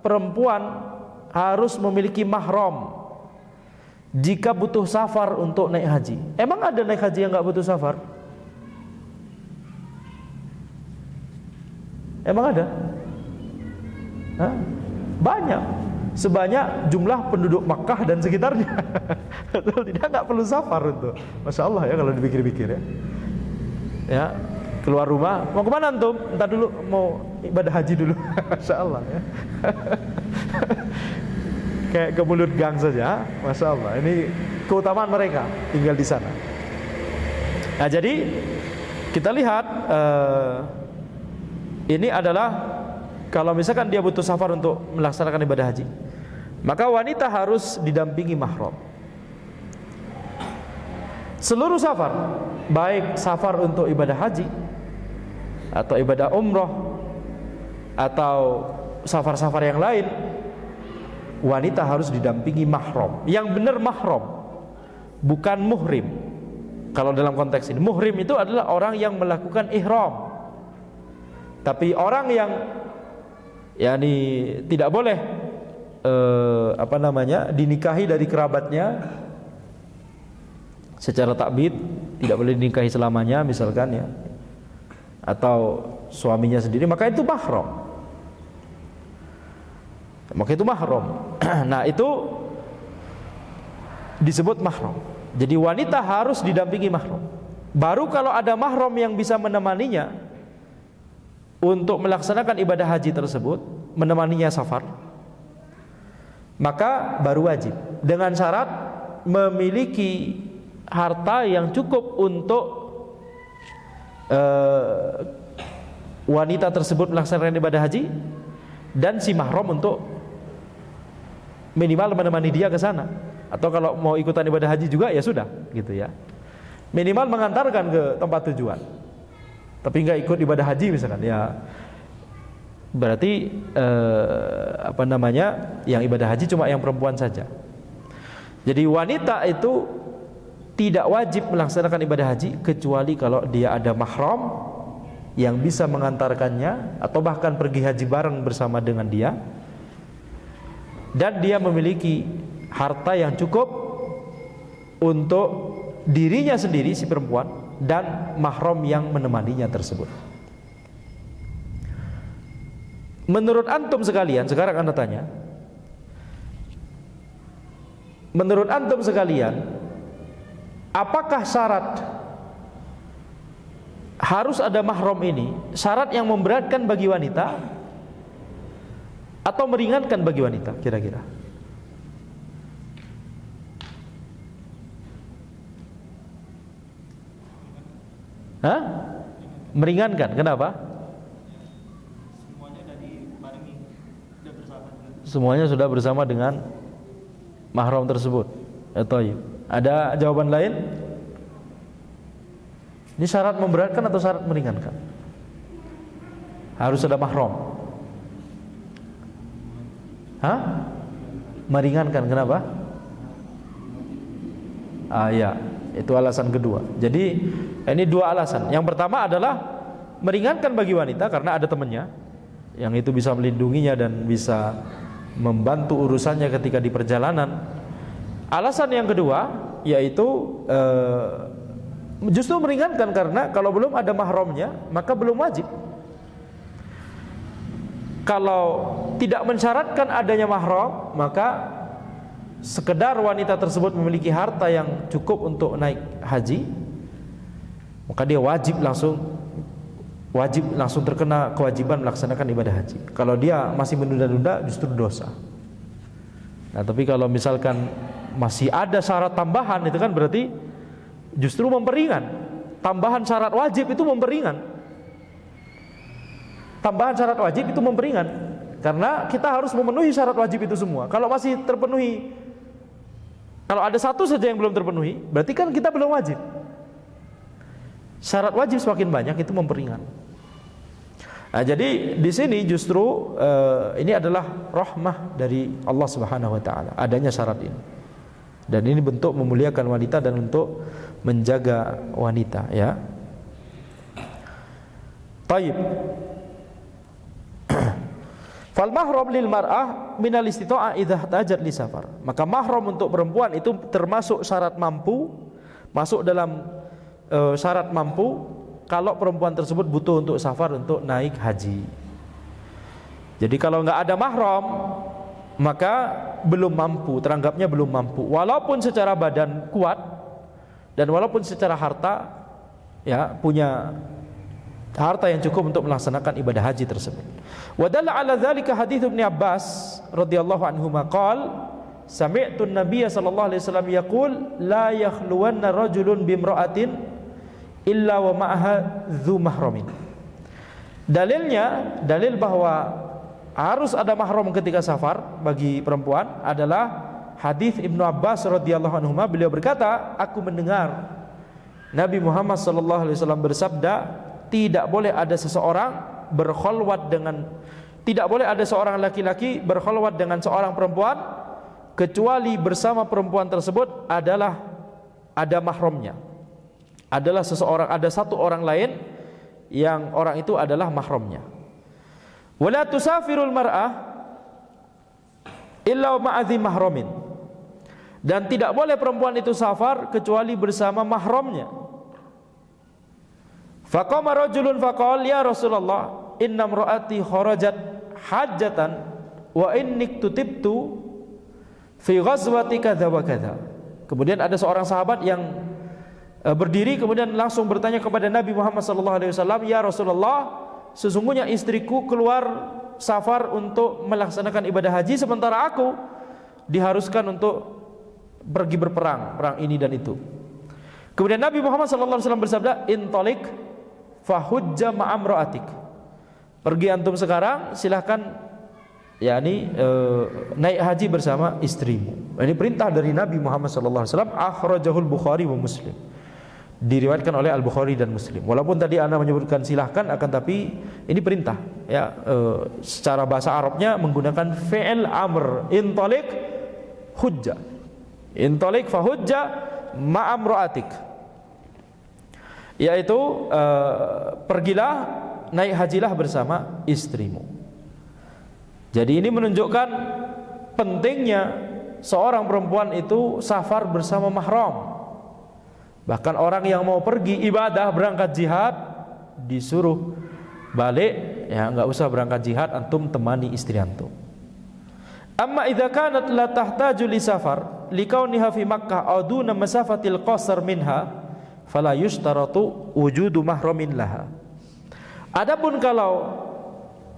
perempuan harus memiliki mahram jika butuh safar untuk naik haji. Emang ada naik haji yang enggak butuh safar? Emang ada? Banyak. Sebanyak jumlah penduduk Makkah dan sekitarnya. Tidak, enggak perlu safar untuk. Masya Allah ya kalau dipikir-pikir ya. Ya, keluar rumah, mau kemana antum? Entar dulu, mau ibadah haji dulu. Masya Allah ya. Kayak ke mulut gang saja. Masya Allah, ini keutamaan mereka tinggal di sana. Nah jadi kita lihat ini adalah kalau misalkan dia butuh safar untuk melaksanakan ibadah haji, maka wanita harus didampingi mahram. Seluruh safar, baik safar untuk ibadah haji atau ibadah umroh atau safar-safar yang lain, wanita harus didampingi mahram. Yang benar mahram, bukan muhrim. Kalau dalam konteks ini, muhrim itu adalah orang yang melakukan ihram. Tapi orang yang tidak boleh dinikahi dari kerabatnya secara takbid, tidak boleh dinikahi selamanya misalkan ya, atau suaminya sendiri, maka itu mahram. Nah itu disebut mahram. Jadi wanita harus didampingi mahram. Baru kalau ada mahram yang bisa menemaninya untuk melaksanakan ibadah haji tersebut, menemaninya safar, maka baru wajib, dengan syarat memiliki harta yang cukup untuk wanita tersebut melaksanakan ibadah haji, dan si mahram untuk minimal menemani dia ke sana. Atau kalau mau ikutan ibadah haji juga ya sudah, gitu ya. Minimal mengantarkan ke tempat tujuan. Tapi nggak ikut ibadah haji misalkan, ya berarti yang ibadah haji cuma yang perempuan saja. Jadi wanita itu tidak wajib melaksanakan ibadah haji kecuali kalau dia ada mahram yang bisa mengantarkannya atau bahkan pergi haji bareng bersama dengan dia, dan dia memiliki harta yang cukup untuk dirinya sendiri si perempuan dan mahram yang menemaninya tersebut. Menurut antum sekalian, sekarang Anda tanya, menurut antum sekalian, apakah syarat harus ada mahram ini syarat yang memberatkan bagi wanita atau meringankan bagi wanita kira-kira? Meringankan, kenapa? Semuanya sudah bersama dengan mahram tersebut. Ada jawaban lain? Ini syarat memberatkan atau syarat meringankan? Harus ada mahram. Meringankan, kenapa? Ya, itu alasan kedua. Jadi ini dua alasan. Yang pertama adalah meringankan bagi wanita karena ada temannya yang itu bisa melindunginya dan bisa membantu urusannya ketika di perjalanan. Alasan yang kedua yaitu Justru meringankan, karena kalau belum ada mahramnya maka belum wajib. Kalau tidak mensyaratkan adanya mahram, maka sekedar wanita tersebut memiliki harta yang cukup untuk naik haji, maka dia wajib langsung terkena kewajiban melaksanakan ibadah haji. Kalau dia masih menunda-nunda, justru dosa. Nah, tapi kalau misalkan masih ada syarat tambahan, itu kan berarti justru memperingan. Tambahan syarat wajib itu memperingan. Tambahan syarat wajib itu memperingan, karena kita harus memenuhi syarat wajib itu semua. Kalau masih terpenuhi, kalau ada satu saja yang belum terpenuhi, berarti kan kita belum wajib. Syarat wajib semakin banyak, itu memperingan. Nah, jadi di sini justru ini adalah rahmah dari Allah Subhanahu wa taala, adanya syarat ini. Dan ini bentuk memuliakan wanita dan untuk menjaga wanita, ya. Taib. Fal mahram lil mar'ah minal istita'ah idza ihtajat li safar. Maka mahram untuk perempuan itu termasuk syarat mampu, masuk dalam syarat mampu kalau perempuan tersebut butuh untuk safar, untuk naik haji. Jadi kalau enggak ada mahram, maka belum mampu, teranggapnya belum mampu. Walaupun secara badan kuat dan walaupun secara harta, ya, punya harta yang cukup untuk melaksanakan ibadah haji tersebut. Wa dalla ala dzalika hadits Ibnu Abbas radhiyallahu anhu maqal sami'tu an-nabiy sallallahu alaihi wasallam yaqul la yakhluwanna rajulun bimra'atin illa wa ma'aha dzu mahramin. Dalil bahwa harus ada mahram ketika safar bagi perempuan adalah hadis Ibnu Abbas radhiyallahu anhu. Beliau berkata, aku mendengar Nabi Muhammad sallallahu alaihi wasallam bersabda, tidak boleh ada seorang laki-laki berkholwat dengan seorang perempuan kecuali bersama perempuan tersebut adalah ada mahramnya. Ada satu orang lain yang orang itu adalah mahramnya. Wala tusafirul mar'ah illa ma'adhi mahramin. Dan tidak boleh perempuan itu safar kecuali bersama mahramnya. Faqama rajulun faqala ya Rasulullah inna imra'ati kharajat hajjatan wa inni tutibtu fi ghazwati kadza wa kadza. Kemudian ada seorang sahabat yang berdiri kemudian langsung bertanya kepada Nabi Muhammad sallallahu alaihi wasallam, ya Rasulullah, sesungguhnya istriku keluar safar untuk melaksanakan ibadah haji sementara aku diharuskan untuk pergi berperang, perang ini dan itu. Kemudian Nabi Muhammad sallallahu alaihi wasallam bersabda, intalik fahujja ma'amra'atik. Pergi antum sekarang, silahkan naik haji bersama istrimu. Ini perintah dari Nabi Muhammad sallallahu alaihi wasallam, akhrajahul Bukhari wa Muslim. Diriwayatkan oleh Al-Bukhari dan Muslim. Walaupun tadi ana menyebutkan silahkan, akan tapi ini perintah, ya. Secara bahasa Arabnya menggunakan fi'il amr, intalik hujja. Intalik fahujja ma'amra'atik. Yaitu pergilah, naik hajilah bersama istrimu. Jadi ini menunjukkan pentingnya seorang perempuan itu safar bersama mahram. Bahkan orang yang mau pergi ibadah, berangkat jihad, disuruh balik, ya enggak usah berangkat jihad, antum temani istri antum. Amma idza kanat la tahtaju li safar likauniha fi Makkah aw duna masafatil qasar minha fala yushtaratu wujudu mahramin laha. Adapun kalau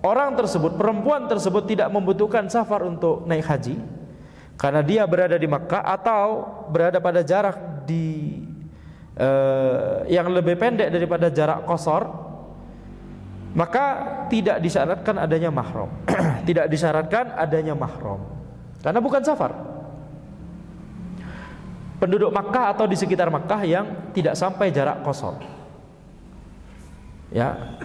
orang tersebut, perempuan tersebut tidak membutuhkan safar untuk naik haji karena dia berada di Makkah atau berada pada jarak yang lebih pendek daripada jarak qasar, maka tidak disyaratkan adanya mahram. Tidak disyaratkan adanya mahram karena bukan safar. Penduduk Makkah atau di sekitar Makkah yang tidak sampai jarak qasar, ya.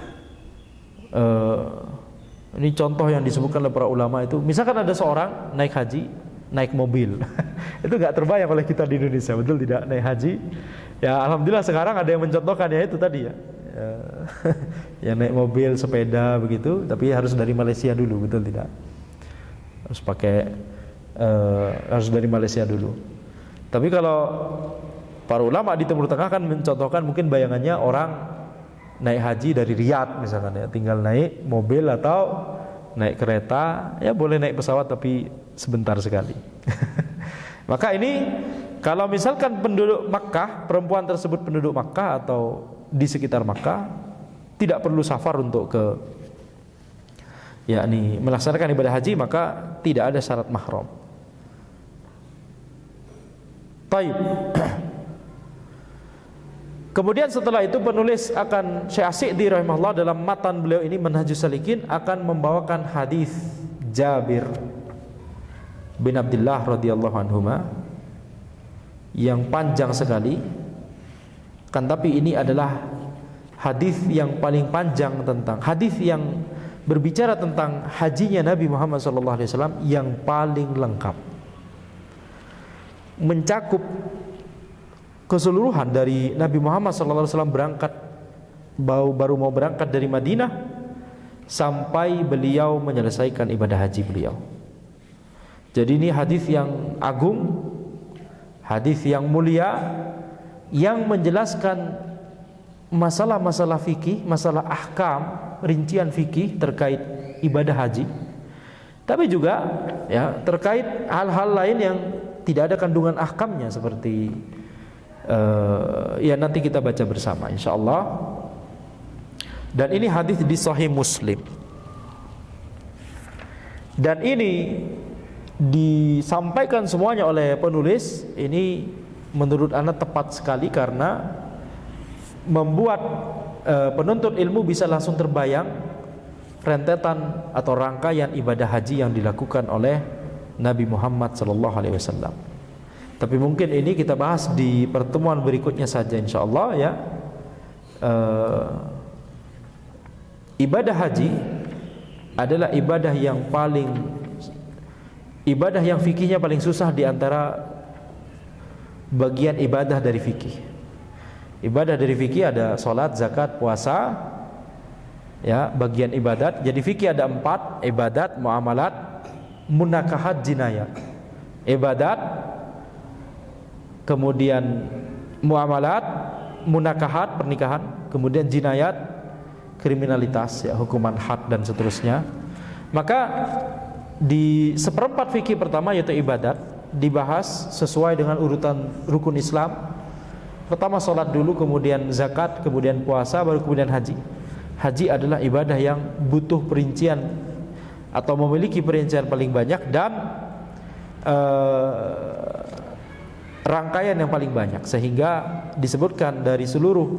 Ini contoh yang disebutkan oleh para ulama itu. Misalkan ada seorang naik haji, naik mobil. Itu gak terbayang oleh kita di Indonesia, betul tidak? Naik haji, ya alhamdulillah sekarang ada yang mencontohkan, ya itu tadi, ya. Ya naik mobil, sepeda begitu, tapi harus dari Malaysia dulu, betul tidak? Harus dari Malaysia dulu. Tapi kalau Para ulama di Timur Tengah kan mencontohkan mungkin bayangannya orang naik haji dari Riyadh misalkan ya, tinggal naik mobil atau naik kereta, ya boleh naik pesawat tapi sebentar sekali. Maka ini kalau misalkan penduduk Makkah, perempuan tersebut penduduk Makkah atau di sekitar Makkah, tidak perlu safar untuk ke yakni melaksanakan ibadah haji, maka tidak ada syarat mahram. Taib. Kemudian setelah itu penulis akan Syekh As-Sa'di rahimahullah dalam matan beliau ini Manhajus Salikin akan membawakan hadis Jabir bin Abdullah radhiyallahu anhuma yang panjang sekali. Kan tapi ini adalah hadis yang paling panjang tentang hadis yang berbicara tentang hajinya Nabi Muhammad SAW yang paling lengkap, mencakup keseluruhan dari Nabi Muhammad SAW berangkat baru mau berangkat dari Madinah sampai beliau menyelesaikan ibadah haji beliau. Jadi ini hadis yang agung, hadis yang mulia, yang menjelaskan masalah-masalah fikih, masalah ahkam, rincian fikih terkait ibadah haji. Tapi juga ya terkait hal-hal lain yang tidak ada kandungan ahkamnya seperti ya nanti kita baca bersama insyaallah. Dan ini hadis di Sahih Muslim. Dan ini disampaikan semuanya oleh penulis. Ini menurut ana tepat sekali karena membuat penuntut ilmu bisa langsung terbayang rentetan atau rangkaian ibadah haji yang dilakukan oleh Nabi Muhammad SAW. Tapi mungkin ini kita bahas di pertemuan berikutnya saja insyaallah ya. Ibadah haji adalah ibadah yang fikihnya paling susah di antara bagian ibadah dari fikih. Ibadah dari fikih ada salat, zakat, puasa, ya bagian ibadat. Jadi fikih ada 4: ibadat, muamalat, munakahat, jinayat. Ibadat, kemudian muamalat, munakahat, pernikahan, kemudian jinayat, kriminalitas, ya hukuman had dan seterusnya. Maka di seperempat fikih pertama yaitu ibadat dibahas sesuai dengan urutan rukun Islam. Pertama salat dulu, kemudian zakat, kemudian puasa, baru kemudian haji. Haji adalah ibadah yang butuh perincian atau memiliki perincian paling banyak dan rangkaian yang paling banyak, sehingga disebutkan dari seluruh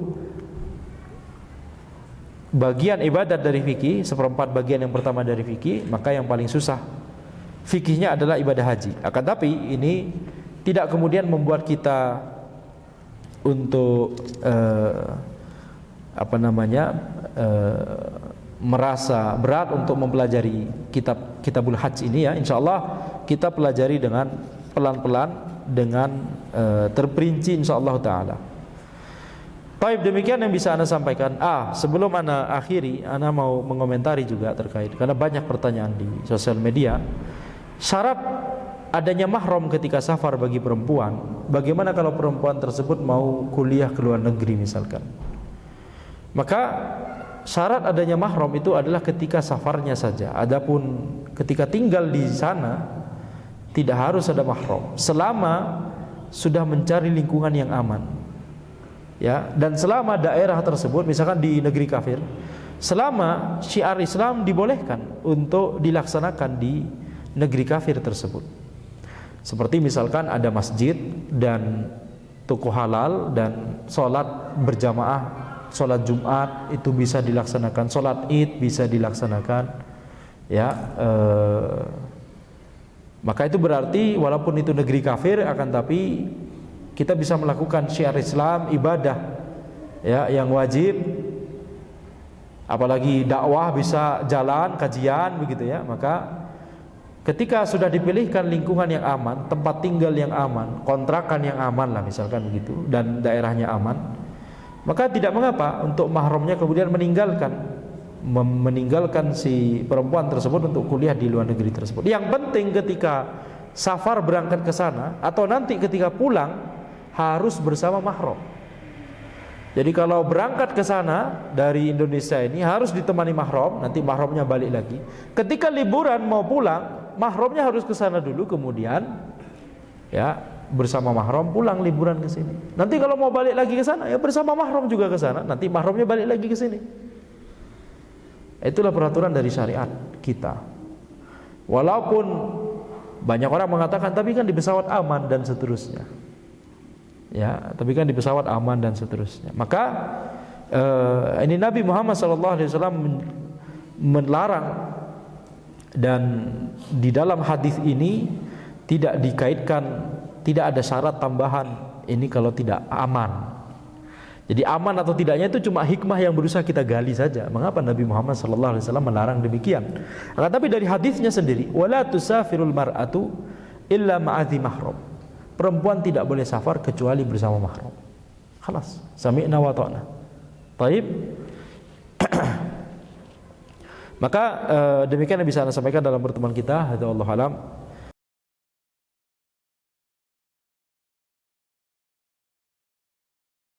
bagian ibadat dari fikih, seperempat bagian yang pertama dari fikih, maka yang paling susah fikihnya adalah ibadah haji. Akan tapi ini tidak kemudian membuat kita untuk merasa berat untuk mempelajari kitabul hajj ini ya. Insyaallah kita pelajari dengan pelan-pelan, dengan terperinci insyaallah taala. Baik, demikian yang bisa ana sampaikan. Sebelum ana akhiri, ana mau mengomentari juga terkait karena banyak pertanyaan di sosial media. Syarat adanya mahram ketika safar bagi perempuan. Bagaimana kalau perempuan tersebut mau kuliah ke luar negeri misalkan? Maka syarat adanya mahram itu adalah ketika safarnya saja. Adapun ketika tinggal di sana tidak harus ada mahram selama sudah mencari lingkungan yang aman. Ya, dan selama daerah tersebut misalkan di negeri kafir, selama syiar Islam dibolehkan untuk dilaksanakan di negeri kafir tersebut. Seperti misalkan ada masjid dan toko halal dan sholat berjamaah, sholat Jumat itu bisa dilaksanakan, sholat Id bisa dilaksanakan, ya. Maka itu berarti walaupun itu negeri kafir, akan tapi kita bisa melakukan syiar Islam, ibadah, ya, yang wajib. Apalagi dakwah bisa jalan, kajian begitu ya. Maka ketika sudah dipilihkan lingkungan yang aman, tempat tinggal yang aman, kontrakan yang aman lah misalkan begitu, dan daerahnya aman, maka tidak mengapa untuk mahramnya kemudian meninggalkan si perempuan tersebut untuk kuliah di luar negeri tersebut. Yang penting ketika safar berangkat ke sana atau nanti ketika pulang harus bersama mahram. Jadi kalau berangkat ke sana dari Indonesia ini harus ditemani mahram, nanti mahramnya balik lagi. Ketika liburan mau pulang, mahramnya harus ke sana dulu, kemudian ya bersama mahram pulang liburan ke sini. Nanti kalau mau balik lagi ke sana, ya bersama mahram juga ke sana, nanti mahramnya balik lagi ke sini. Itulah peraturan dari syariat kita. Walaupun banyak orang mengatakan tapi kan di pesawat aman dan seterusnya. Ya, tapi kan di pesawat aman dan seterusnya. Maka ini Nabi Muhammad SAW melarang, dan di dalam hadis ini tidak dikaitkan, tidak ada syarat tambahan ini kalau tidak aman. Jadi aman atau tidaknya itu cuma hikmah yang berusaha kita gali saja. Mengapa Nabi Muhammad SAW melarang demikian? Tapi dari hadisnya sendiri, wala tusafirul mar'atu illa ma'adhi mahram. Perempuan tidak boleh safar kecuali bersama mahram. Khalas, sami'na wa ta'na. Taib. Maka demikian yang bisa saya sampaikan dalam pertemuan kita. Hadza wallahu alam.